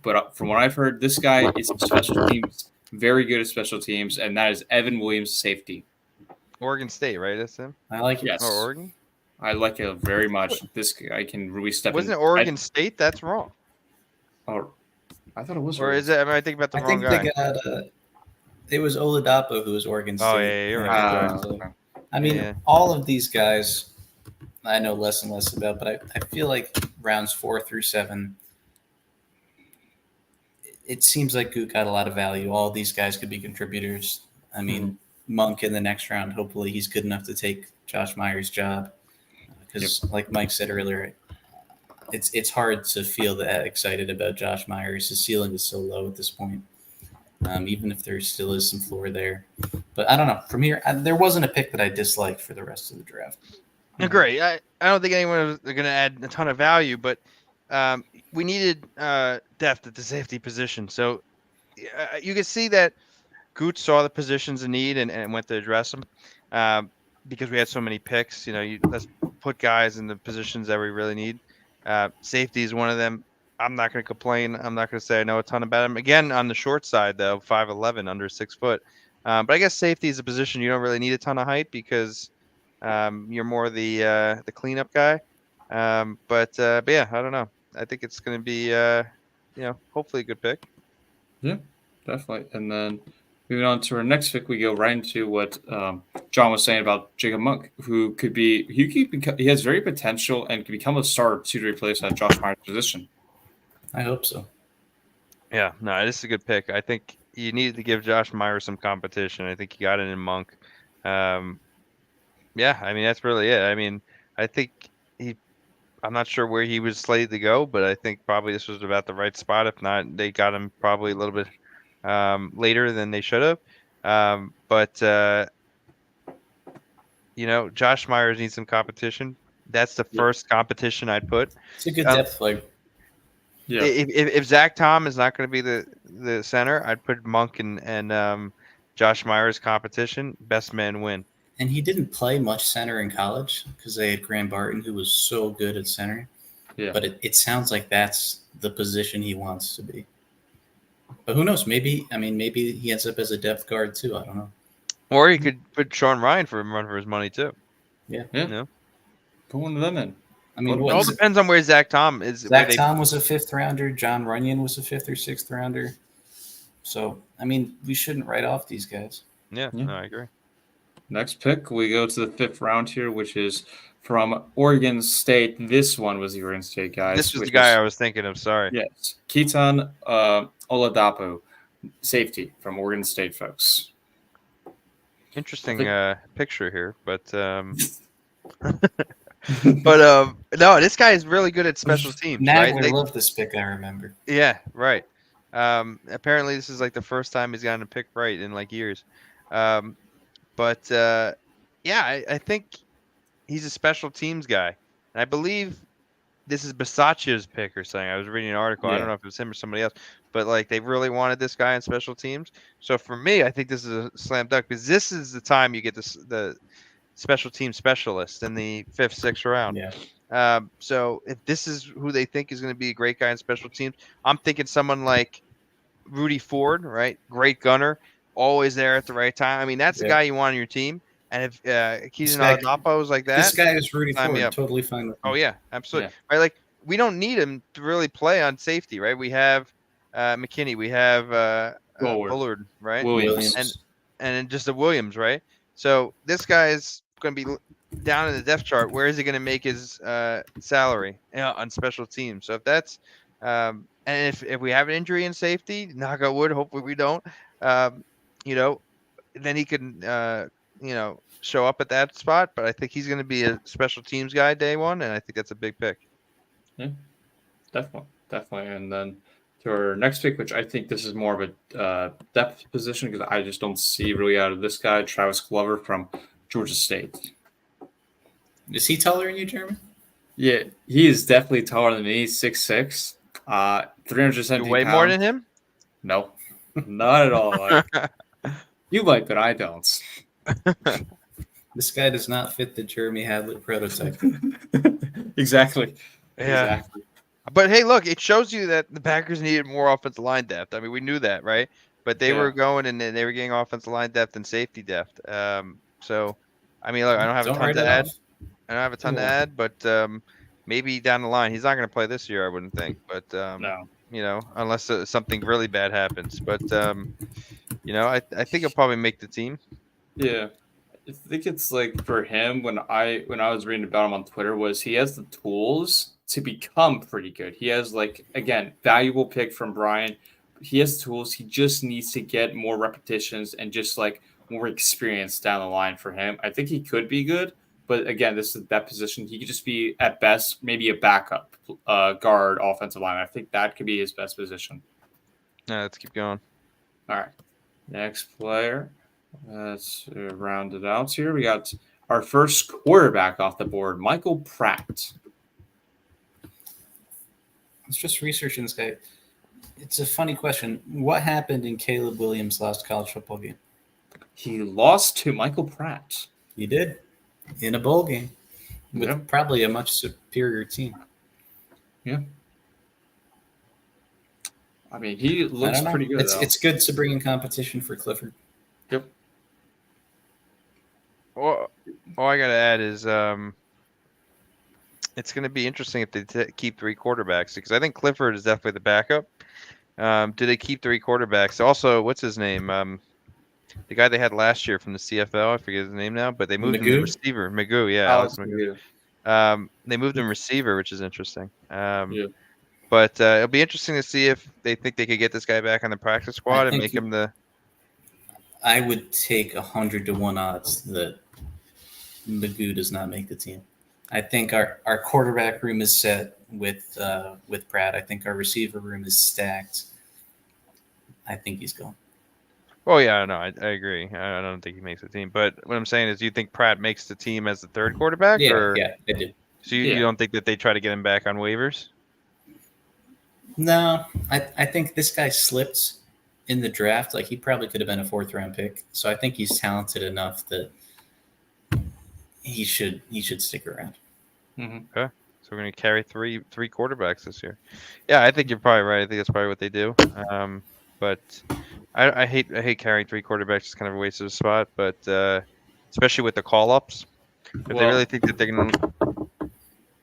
what I've heard, this guy is special teams, very good at special teams, and that is Evan Williams, safety. Oregon State, right? That's him? I like it. Yes. Oh, Oregon? I like it very much. This guy can really step in. Wasn't it Oregon State? That's wrong. Oh, I thought it was. Or is it? Am I thinking about the wrong guy? It was Oladapo who was Oregon State. Oh, yeah, you're right. I mean, Yeah. all of these guys I know less and less about, but I feel like rounds 4 through 7, it seems like Goot got a lot of value. All these guys could be contributors. I mean, Monk in the next round, hopefully he's good enough to take Josh Myers' job. Because like Mike said earlier, it's hard to feel that excited about Josh Myers. His ceiling is so low at this point, even if there still is some floor there. But I don't know. From here, there wasn't a pick that I disliked for the rest of the draft. Great. I don't think anyone was going to add a ton of value, but we needed depth at the safety position. So you can see that Goot saw the positions in need and went to address them because we had so many picks. Let's put guys in the positions that we really need. Safety is one of them. I'm not going to complain. I'm not going to say I know a ton about him. Again, on the short side, though, 5'11", under 6 foot. But I guess safety is a position you don't really need a ton of height because you're more the cleanup guy. But yeah, I don't know. I think it's going to be, hopefully a good pick. Yeah, definitely. And then moving on to our next pick, we go right into what John was saying about Jacob Monk, who he has very potential and could become a starter to replace that Josh Myers position. I hope so. Yeah, no, this is a good pick. I think you needed to give Josh Myers some competition. I think he got it in Monk. Yeah, I mean, that's really it. I mean, I think I'm not sure where he was slated to go, but I think probably this was about the right spot. If not, they got him probably a little bit later than they should have. But Josh Myers needs some competition. That's the first competition I'd put. It's a good depth player. Yeah. If Zach Tom is not going to be the center, I'd put Monk and Josh Myers competition. Best man win. And he didn't play much center in college because they had Graham Barton, who was so good at center. Yeah. But it sounds like that's the position he wants to be. But who knows? Maybe he ends up as a depth guard too. I don't know. Or he could put Sean Ryan for him, run for his money too. Yeah. Put one of them in. I mean, it all depends on where Zach Tom is. Zach Tom was a 5th rounder. John Runyon was a 5th or 6th rounder. So, I mean, we shouldn't write off these guys. Yeah. No, I agree. Next pick, we go to the 5th round here, which is from Oregon State. This one was the Oregon State guy. This was the guy I was thinking of. Sorry. Yes. Keaton Oladapo, safety from Oregon State, folks. Interesting picture here, but but no, this guy is really good at special teams. Nagler right? loved this pick, I remember. Yeah, right. Apparently, this is like the first time he's gotten a pick right in like years. But yeah, I think he's a special teams guy, and I believe this is Bisaccia's pick or something. I was reading an article. I don't know if it was him or somebody else, but like they really wanted this guy in special teams. So for me, I think this is a slam dunk because this is the time you get the special team specialist in the 5th, 6th round. Yeah. So if this is who they think is going to be a great guy in special teams, I'm thinking someone like Rudy Ford, right? Great gunner, always there at the right time. I mean, that's the guy you want on your team. And if Keaton Oladapo is like that, this guy is Rudy Ford. Totally fine with him. Oh yeah, absolutely. Yeah. Right, like we don't need him to really play on safety, right? We have McKinney, we have Bullard, right? Williams, and just the Williams, right? So this guy is going to be down in the depth chart. Where is he going to make his salary on special teams? So if that's and if we have an injury in safety, knock on wood, hopefully we don't. Then he can show up at that spot. But I think he's going to be a special teams guy day one, and I think that's a big pick. Yeah, definitely. And then to our next pick, which I think this is more of a depth position because I just don't see really out of this guy, Travis Glover from Georgia State. Is he taller than you, Jeremy? Yeah, he is definitely taller than me. He's 6'6", 370 way pounds. more than him? No, not at all. You might, but I don't. This guy does not fit the Jeremy Hadler prototype. Exactly. Yeah. Exactly. But hey, look, it shows you that the Packers needed more offensive line depth. I mean, we knew that, right? But they were going and they were getting offensive line depth and safety depth. So, I mean, look, I don't have a ton to add. I don't have a ton to add, but maybe down the line, he's not going to play this year, I wouldn't think. But no, unless something really bad happens. But I think he'll probably make the team. Yeah. I think it's like for him when I was reading about him on Twitter was he has the tools to become pretty good. He has like again valuable pick from Brian. He has tools. He just needs to get more repetitions and just like more experience down the line for him. I think he could be good, but again, this is that position. He could just be at best maybe a backup guard offensive line. I think that could be his best position. Let's keep going. All right, next player. Let's round it out here. We got our first quarterback off the board, Michael Pratt. I was just researching this guy. It's a funny question. What happened in Caleb Williams' last college football game? He lost to Michael Pratt. He did in a bowl game with probably a much superior team. Yeah. I mean, he looks pretty good. It's good to bring in competition for Clifford. Yep. All I got to add is it's going to be interesting if they keep 3 quarterbacks because I think Clifford is definitely the backup. Do they keep 3 quarterbacks? Also, what's his name? The guy they had last year from the CFL. I forget his name now, but they moved him to receiver. Magoo, yeah, Alex Magoo. They moved him receiver, which is interesting. But it'll be interesting to see if they think they could get this guy back on the practice squad and make him the. I would take 100-1 odds that Magoo does not make the team. I think our quarterback room is set with Pratt. I think our receiver room is stacked. I think he's going. Oh yeah, no, I agree. I don't think he makes the team. But what I'm saying is, do you think Pratt makes the team as the 3rd quarterback? Yeah, I do. So you don't think that they try to get him back on waivers? No, I think this guy slipped in the draft. Like he probably could have been a 4th-round pick. So I think he's talented enough that he should stick around. Mm-hmm. Okay, so we're gonna carry three quarterbacks this year. Yeah, I think you're probably right. I think that's probably what they do. But I hate carrying 3 quarterbacks. It's kind of a waste of a spot. But especially with the call ups, if they really think that they're gonna.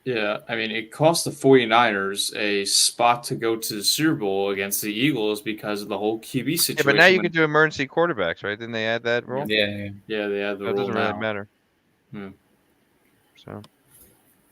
Yeah, I mean, it cost the 49ers a spot to go to the Super Bowl against the Eagles because of the whole QB situation. Yeah, but now you can do emergency quarterbacks, right? Didn't they add that rule? Yeah, they add the rule. It doesn't now. really matter. So.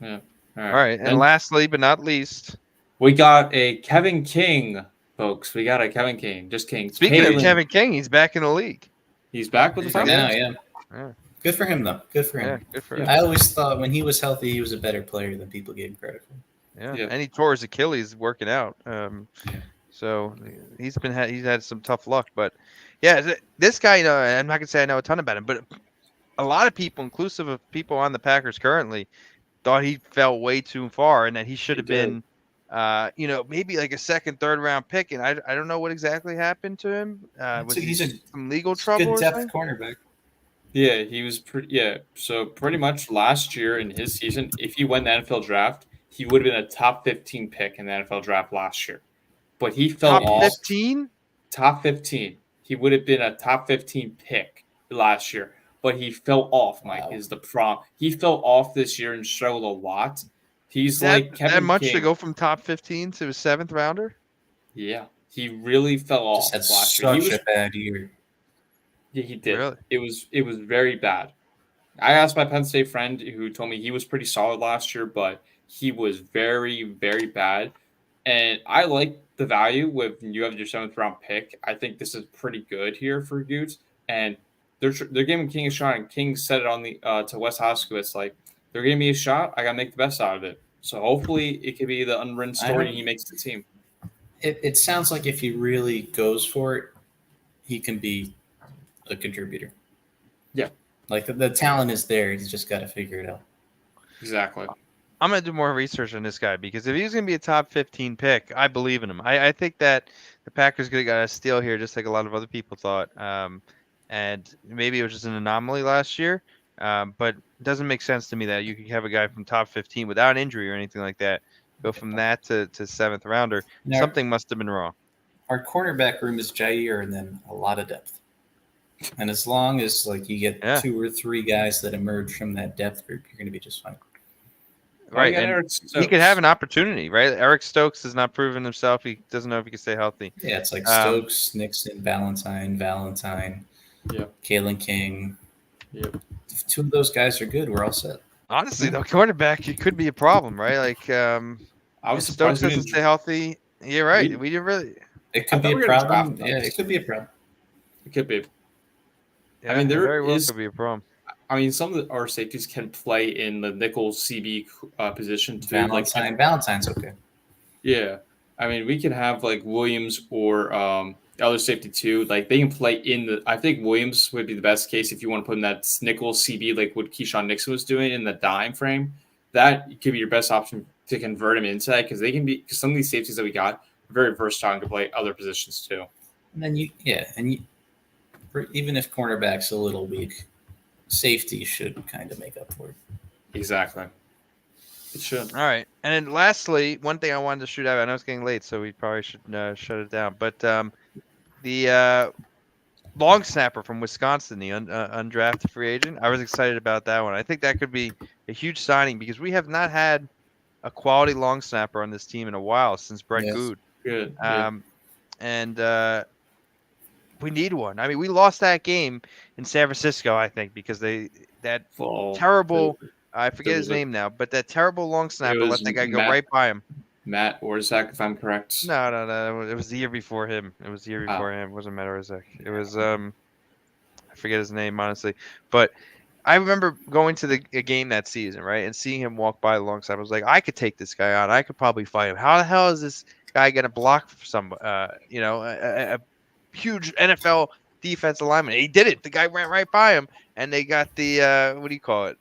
Yeah. All right. And lastly, but not least, we got a Kevin King, folks. We got a Kevin King. Just King. Speaking of Kevin King, he's back in the league. He's back with the Falcons? Yeah. Good for him, though. Good for him. Yeah, good for him. I always thought when he was healthy, he was a better player than people gave him credit for. Yeah. And he tore his Achilles working out. So he's had some tough luck. But, yeah, this guy, I'm not going to say I know a ton about him, but a lot of people, inclusive of people on the Packers currently, thought he fell way too far and that he should have been, maybe like a 2nd, 3rd round pick. And I don't know what exactly happened to him. He's some legal trouble? Good depth cornerback. Yeah, he was so pretty much last year in his season, if he won the NFL draft, he would have been a top 15 pick in the NFL draft last year. But he fell off. Top 15? Top 15. He would have been a top 15 pick last year. But he fell off, Mike, is the problem. He fell off this year and struggled a lot. He's like Kevin that much King. To go from top 15 to a 7th rounder? Yeah, he really fell off last year. Such a bad year. Yeah, he did. Really? It was very bad. I asked my Penn State friend who told me he was pretty solid last year, but he was very, very bad. And I like the value with you have your 7th round pick. I think this is pretty good here for Goots. And they're giving King a shot, and King said it on the to Wes Hoskowitz, like, they're giving me a shot. I got to make the best out of it. So hopefully it could be the unwritten story and he makes the team. It sounds like if he really goes for it, he can be a contributor. Yeah. Like the talent is there. He's just got to figure it out. Exactly. I'm going to do more research on this guy because if he's going to be a top 15 pick, I believe in him. I think that the Packers got a steal here just like a lot of other people thought. And maybe it was just an anomaly last year. But it doesn't make sense to me that you could have a guy from top 15 without injury or anything like that go from that to 7th rounder. Now, something must have been wrong. Our cornerback room is Jair and then a lot of depth. And as long as like you get 2 or 3 guys that emerge from that depth group, you're going to be just fine. right. got And Eric he could have Stokes. an opportunity, right? Eric Stokes has not proven himself. He doesn't know if he can stay healthy. Yeah, it's like Stokes, Nixon, Valentine, Yep. Kalen King. Yep. If two of those guys are good, we're all set. Honestly, though, cornerback, it could be a problem, right? Like, I was if surprised Stokes we doesn't didn't. stay healthy, you're right. we- We didn't really. It I could be thought a we were gonna problem. draft Yeah, them. it could be a problem. It could be. Yeah, I mean, it there very well is. could be a problem. I mean, some of our safeties can play in the nickel CB position too. Valentine's okay. Yeah, I mean, we can have like Williams or the other safety too. Like they can play in the. I think Williams would be the best case if you want to put in that nickel CB, like what Keyshawn Nixon was doing in the dime frame. That could be your best option to convert him into that because they can be. Because some of these safeties that we got are very versatile and can play other positions too. And then even if cornerback's a little weak, safety should kind of make up for it. Exactly. It should. All right. And then lastly, one thing I wanted to shoot out. I know it's getting late, so we probably should shut it down. But the long snapper from Wisconsin, the undrafted free agent, I was excited about that one. I think that could be a huge signing because we have not had a quality long snapper on this team in a while since Brett Good. Good. And we need one. I mean, we lost that game in San Francisco, I think, because terrible. I forget his name now, but that terrible long snapper let that guy go right by him. Matt Orzak, if I'm correct. No. It was the year before him. It wasn't Matt Orzak. It was I forget his name honestly, but I remember going to a game that season, right, and seeing him walk by alongside. I was like, I could take this guy on. I could probably fight him. How the hell is this guy going to block for some, a huge NFL defensive lineman? He did it. The guy ran right by him, and they got the what do you call it?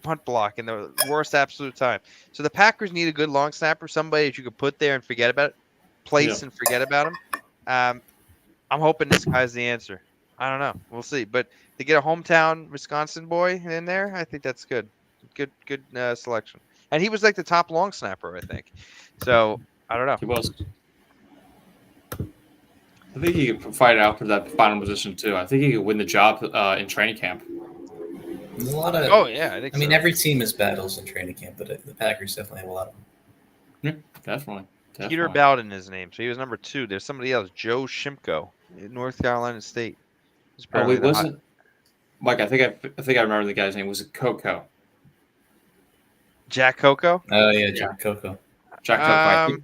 Punt block in the worst absolute time. So the Packers need a good long snapper, somebody that you could put there and forget about it, and forget about him. I'm hoping this guy's the answer. I don't know. We'll see. But to get a hometown Wisconsin boy in there, I think that's good. Good selection. And he was like the top long snapper, I think. So I don't know. He was. I think he could fight out for that final position too. I think he could win the job in training camp. There's a lot of. Oh yeah, I mean, every team has battles in training camp, but the Packers definitely have a lot of them. Yeah, definitely. Peter Bowden, his name. So he was number 2. There's somebody else, Joe Shimko, in North Carolina State. Oh, wait, wasn't Mike? I think I remember the guy's name. Was it Coco? Jack Coco? Oh yeah, Jack Coco. Jack Coco.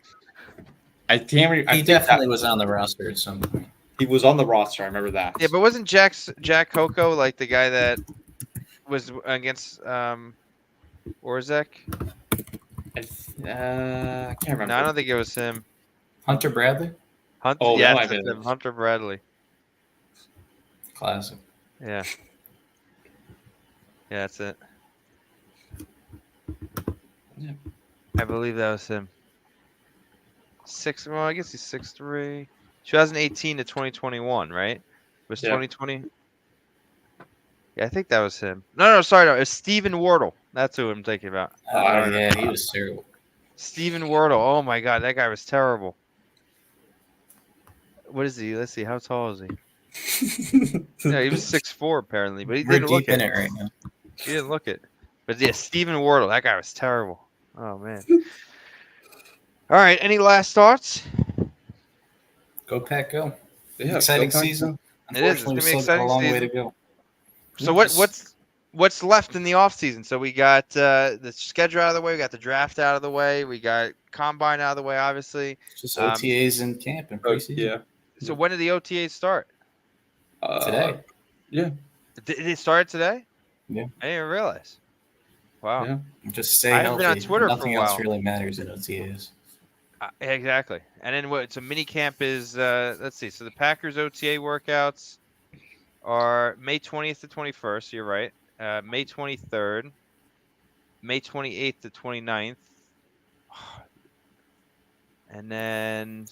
I can't remember. He definitely was on the roster at some point. He was on the roster. I remember that. Yeah, but wasn't Jack Coco like the guy that was against Orzek? I can't remember. No, I don't think it was him. Hunter Bradley? Hunter Bradley. Classic. Yeah. Yeah, that's it. Yeah. I believe that was him. I guess he's 6'3". 2018 to 2021, right? Was 2020? Yeah, I think that was him. No, sorry, it's Stephen Wardle. That's who I'm thinking about. Oh, yeah, he was terrible. Stephen Wardle. Oh my God, that guy was terrible. What is he? Let's see. How tall is he? Yeah, he was 6'4" apparently, but he didn't look it right now. He didn't look it. But yeah, Stephen Wardle. That guy was terrible. Oh man. All right. Any last thoughts? Go Pack, go! Yeah, exciting season. It is. It's gonna be an exciting a long season. way to go. So what's left in the offseason? So we got the schedule out of the way. We got the draft out of the way. We got combine out of the way, obviously. Just OTAs in camp and preseason. Yeah. So when did the OTAs start? Today. Yeah. Did it start today? Yeah. I didn't even realize. Wow. Yeah. Just stay I haven't healthy. been on Twitter Nothing for a while. else really matters in OTAs. Exactly. And then so mini camp is let's see. So the Packers OTA workouts are May 20th to 21st. You're right. May 23rd, May 28th to 29th, and then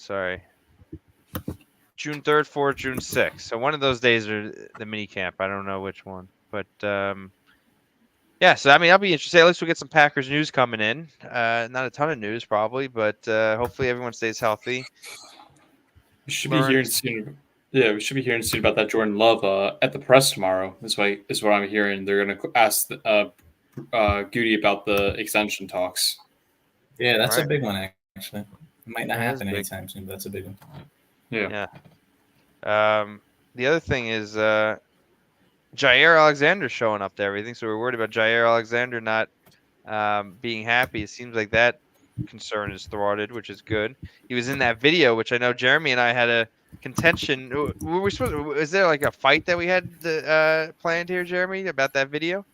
June 3rd, 4th, June 6th. So one of those days are the mini camp. I don't know which one, but yeah. So I mean, I'll be interested. At least we'll get some Packers news coming in. Not a ton of news probably, but hopefully everyone stays healthy. We should be hearing soon. Yeah, we should be hearing soon about that Jordan Love at the press tomorrow. Is what I'm hearing. They're going to ask Goody about the extension talks. Yeah, that's a Right. big one, actually. It might not That is happen big. anytime soon, but that's a big one. Yeah. The other thing is Jair Alexander showing up to everything, so we're worried about Jair Alexander not being happy. It seems like that concern is thwarted, which is good. He was in that video, which I know Jeremy and I had a contention. Were we supposed? Is there like a fight that we had planned here, Jeremy, about that video?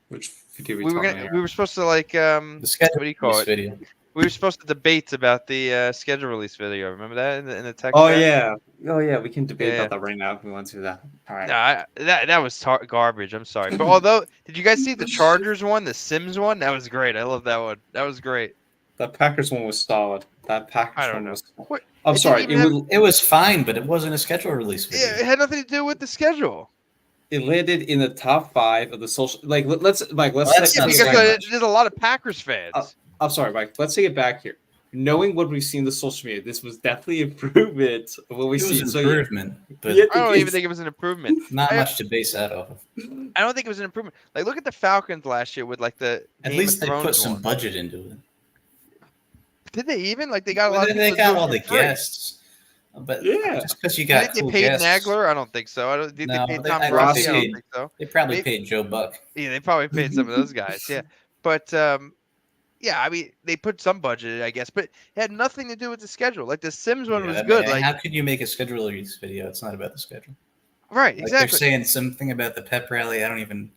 Which video we We were talking gonna. about? We were supposed to like The schedule what do you call release it? video. We were supposed to debate about the schedule release video. Remember that in the text? Oh chat? yeah. Oh yeah. We can debate Yeah. about that right now if we want to do that. All right. No, that was garbage. I'm sorry, but although, did you guys see the Chargers one, the Sims one? That was great. I love that one. That was great. That Packers one was solid. That Packers I don't one know. was. What? I'm It sorry. didn't even It It was fine, but it wasn't a schedule release video. Yeah, it had nothing to do with the schedule. it landed in the top 5 of the social. Like let's Mike. Let's. Well, that's Yeah, not because saying much. there's a lot of Packers fans. I'm sorry, Mike. Let's take it back here. Knowing what we've seen in the social media, this was definitely improvement of what we It was see. an So improvement, but yeah, I don't it's- even think it was an improvement. not I- much to base that off of. I don't think it was an improvement. Like, look at the Falcons last year with like the At Game least of they Thrones put some one. budget into it. Did they even? Like, they got a Well, lot then of they people to got do all it the for free. guests. But Yeah. just because you I got think cool they paid guests, Nagler. I don't think so. I don't think No, they paid they- Tom I think Brady. they I don't paid- think so. they probably Maybe- paid Joe Buck. Yeah, they probably paid some of those guys. Yeah, but yeah, I mean, they put some budget, I guess, but it had nothing to do with the schedule. Like the Sims one Yeah, was I mean, good. Like, how could you make a schedule release video? It's not about the schedule. right, Like exactly. they're saying something about the pep rally. I don't even.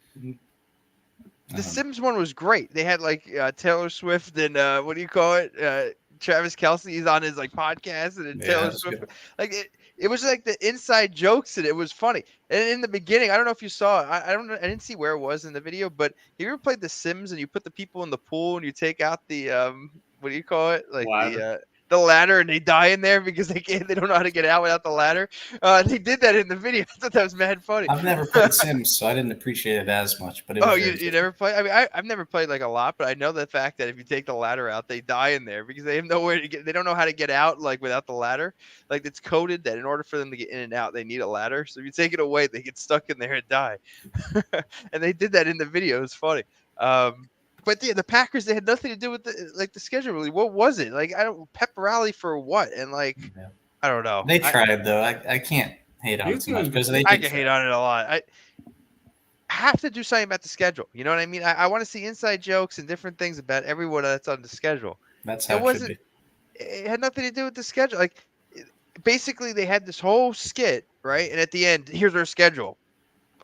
The Sims one was great. They had like Taylor Swift and what do you call it? Travis Kelce. He's on his like podcast, and then Yeah, Taylor that's Swift. good. Like it was like the inside jokes, and it was funny. And in the beginning, I don't know if you saw. I don't know. I didn't see where it was in the video, but have you ever played The Sims and you put the people in the pool and you take out the what do you call it? Like Ladder. the ladder, and they die in there because they don't know how to get out without the ladder. They did that in the video. I thought that was mad funny. I've never played Sims, so I didn't appreciate it as much. But it was Oh, very you never play? I mean, I've never played like a lot, but I know the fact that if you take the ladder out, they die in there because they have nowhere to get. They don't know how to get out like without the ladder. Like it's coded that in order for them to get in and out, they need a ladder. So if you take it away, they get stuck in there and die. And they did that in the video. It was funny. But yeah, the Packers, they had nothing to do with the schedule. Really, what was it? Like pep rally for what? And like Yeah. I don't know. They tried though. I can't hate on You it too much can- because they. I did can try. hate on it a lot. I have to do something about the schedule. You know what I mean? I want to see inside jokes and different things about everyone that's on the schedule. That's how It it should wasn't. be. It had nothing to do with the schedule. Like basically, they had this whole skit, right? And at the end, here's our schedule.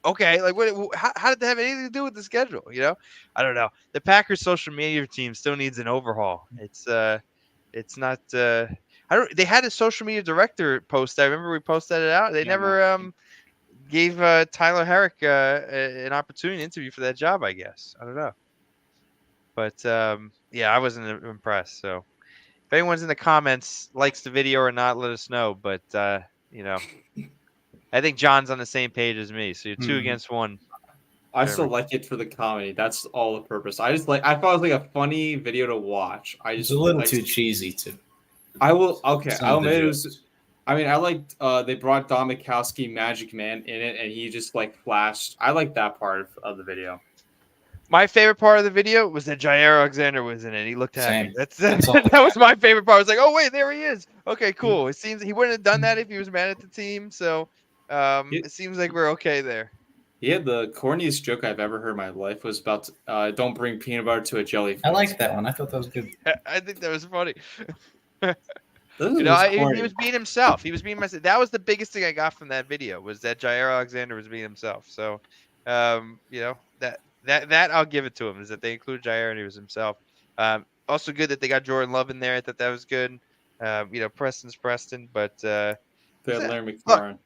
Okay, like what? How did that have anything to do with the schedule? You know, I don't know. The Packers social media team still needs an overhaul. It's not. I don't. They had a social media director post. I remember we posted it out. They Yeah, never gave Tyler Herrick an opportunity to interview for that job. I guess I don't know. But yeah, I wasn't impressed. So if anyone's in the comments likes the video or not, let us know. But you know. I think John's on the same page as me, so you're 2 against 1. I still like it for the comedy. That's all the purpose. I thought it was like a funny video to watch. It's a little too cheesy too. I will. Okay, Some I'll of the admit it was. jokes. I mean, I liked. They brought Don Mikowski, Magic Man, in it, and he just like flashed. I like that part of the video. My favorite part of the video was that Jair Alexander was in it. He looked happy. Same. That's That's all. that was my favorite part. I was like, oh wait, there he is. Okay, cool. It seems he wouldn't have done that if he was mad at the team. So it seems like we're okay there. He had the corniest joke I've ever heard in my life. Was about don't bring peanut butter to a jellyfish. I liked that one. I thought that was good. I think that was funny. Those You are know, just he corny. was being himself. He was being myself. That was the biggest thing I got from that video was that Jair Alexander was being himself. So, you know, that I'll give it to him is that they included Jair and he was himself. Also good that they got Jordan Love in there. I thought that was good. You know, Preston's Preston, but They had Look, Larry McLaurin.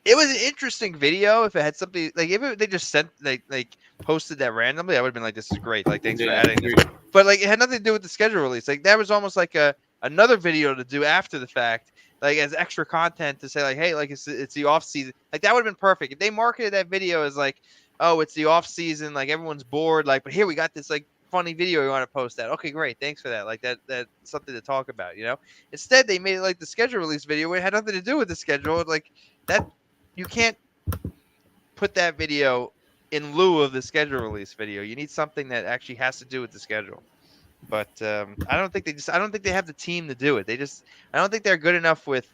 it was an interesting video. If it had something like if they just sent like posted that randomly, I would have been like, this is great. Like thanks for Yeah, adding this. But like it had nothing to do with the schedule release. Like that was almost like another video to do after the fact, like as extra content to say like, hey, like it's the off season. Like that would have been perfect if they marketed that video as like, oh, it's the off season, like everyone's bored, like, but here we got this like funny video we want to post that. Okay, great, thanks for that. Like that's something to talk about, you know. Instead, they made it like the schedule release video where it had nothing to do with the schedule. Like that, you can't put that video in lieu of the schedule release video. You need something that actually has to do with the schedule. But I don't think they have the team to do it. I don't think they're good enough with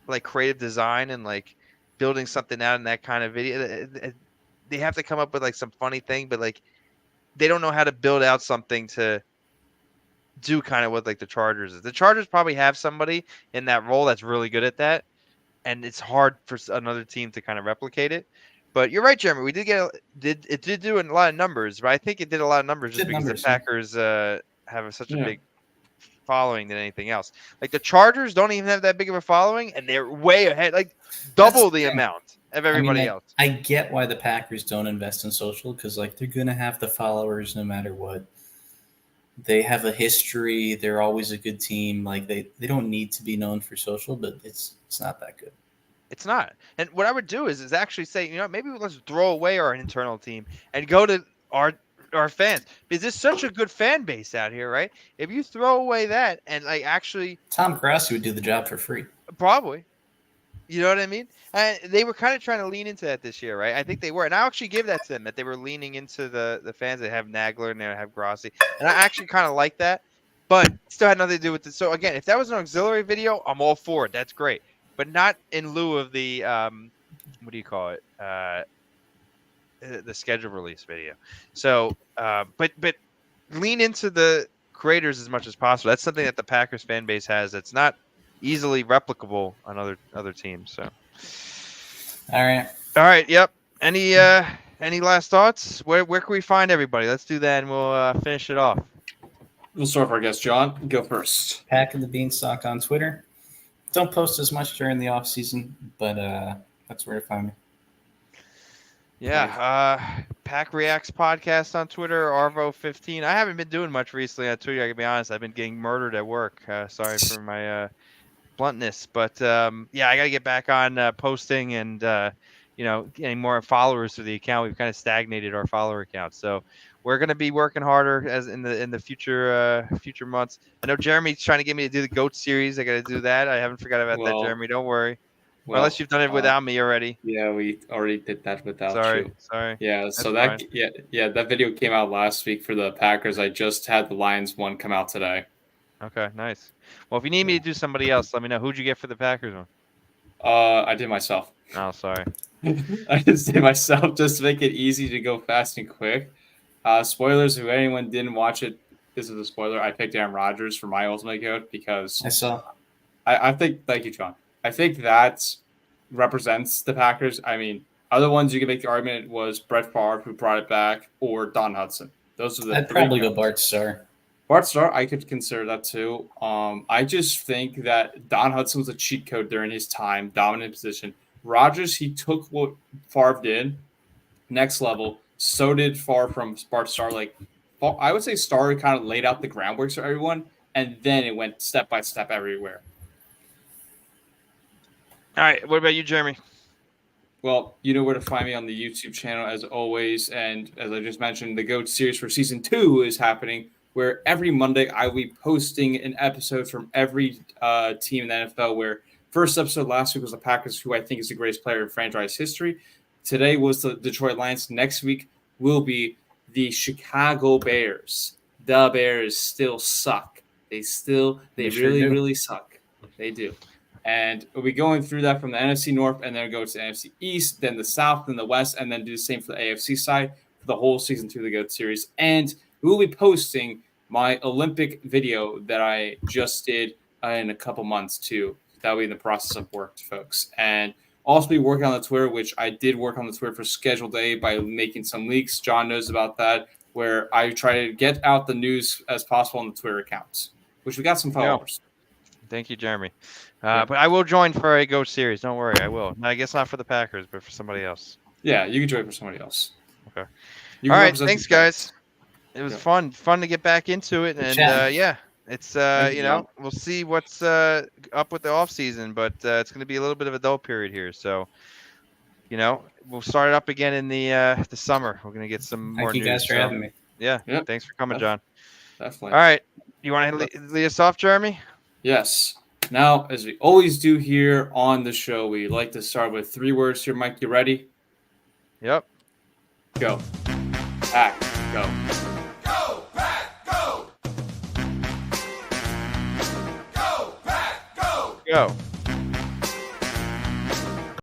like creative design and like building something out in that kind of video. They have to come up with like some funny thing, but like they don't know how to build out something to do kind of what like the Chargers is. The Chargers probably have somebody in that role that's really good at that, and it's hard for another team to kind of replicate it. But you're right, Jeremy. We did do a lot of numbers, but I think it did a lot of numbers just because the Packers have such a big following than anything else. Like the Chargers don't even have that big of a following, and they're way ahead, like double the amount of everybody else. I get why the Packers don't invest in social, because like they're gonna have the followers no matter what. They have a history. They're always a good team. Like they don't need to be known for social, but it's not that good. It's not. And what I would do is actually say, maybe let's throw away our internal team and go to our fans, because there's such a good fan base out here, right? If you throw away that and like actually, Tom Grassi would do the job for free. Probably. You know what I mean? And they were kind of trying to lean into that this year, right? I think they were. And I actually give that to them, that they were leaning into the fans. They have Nagler and they have Grassi. And I actually kind of like that, but still had nothing to do with it. So again, if that was an auxiliary video, I'm all for it. That's great. But not in lieu of the what do you call it? The schedule release video. So, but lean into the creators as much as possible. That's something that the Packers fan base has. That's not easily replicable on other teams. So, all right. Yep. Any last thoughts? Where can we find everybody? Let's do that, and we'll finish it off. We'll start with our guest, John. Go first. Packing the Beanstalk on Twitter. Don't post as much during the off season, but that's where to find me. Yeah, PackReacts podcast on Twitter, Arvo15. I haven't been doing much recently on Twitter. I can be honest. I've been getting murdered at work. Sorry for my bluntness, but yeah, I got to get back on posting and getting more followers to the account. We've kind of stagnated our follower count, so we're going to be working harder as in the future months. I know Jeremy's trying to get me to do the GOAT series. I got to do that. I haven't forgot about that, Jeremy. Don't worry. Unless you've done it without me already. Yeah, we already did that without you. Sorry. Yeah, so that that video came out last week for the Packers. I just had the Lions one come out today. Okay, nice. Well, if you need me to do somebody else, let me know. Who'd you get for the Packers one? I did myself. Oh, sorry. I just did myself just to make it easy to go fast and quick. Spoilers, if anyone didn't watch it, this is a spoiler. I picked Aaron Rodgers for my ultimate GOAT because I saw. I think, thank you, John. I think that represents the Packers. I mean, other ones you can make the argument was Brett Favre, who brought it back, or Don Hudson. Those are the I'd probably go Bart Starr. Bart Starr, I could consider that too. I just think that Don Hudson was a cheat code during his time, dominant position. Rodgers, he took what Favre did, next level. So did Favre from Bart Starr. Like, I would say Starr kind of laid out the groundwork for everyone, and then it went step by step everywhere. All right. What about you, Jeremy? Well, you know where to find me on the YouTube channel as always. And as I just mentioned, the GOAT series for season 2 is happening, where every Monday I will be posting an episode from every team in the NFL, where first episode last week was the Packers, who I think is the greatest player in franchise history. Today was the Detroit Lions. Next week will be the Chicago Bears. The Bears still suck. They really suck. They do. And we'll be going through that from the NFC North, and then go to the NFC East, then the South, then the West, and then do the same for the AFC side for the whole season 2 of the GOAT series. And we will be posting my Olympic video that I just did in a couple months too. That will be in the process of work, folks. And also be working on the Twitter, which I did work on the Twitter for Schedule Day by making some leaks. John knows about that, where I try to get out the news as possible on the Twitter accounts, which we got some followers. Yeah. Thank you, Jeremy. But I will join for a GOAT series. Don't worry, I will. I guess not for the Packers, but for somebody else. Yeah, you can join for somebody else. Okay. All right, thanks, guys. It was fun to get back into it, and yeah, it's we'll see what's up with the off season, but it's going to be a little bit of a dull period here. So, we'll start it up again in the summer. We're going to get some more news. Thank you guys for having me. Yeah, thanks for coming, John. Definitely. All right, you want to lead us off, Jeremy? Yes. Now, as we always do here on the show, we like to start with 3 words here. Mike, you ready? Yep. Go. Pack. Go. Go, Pack, go! Go, Pack, go! Go.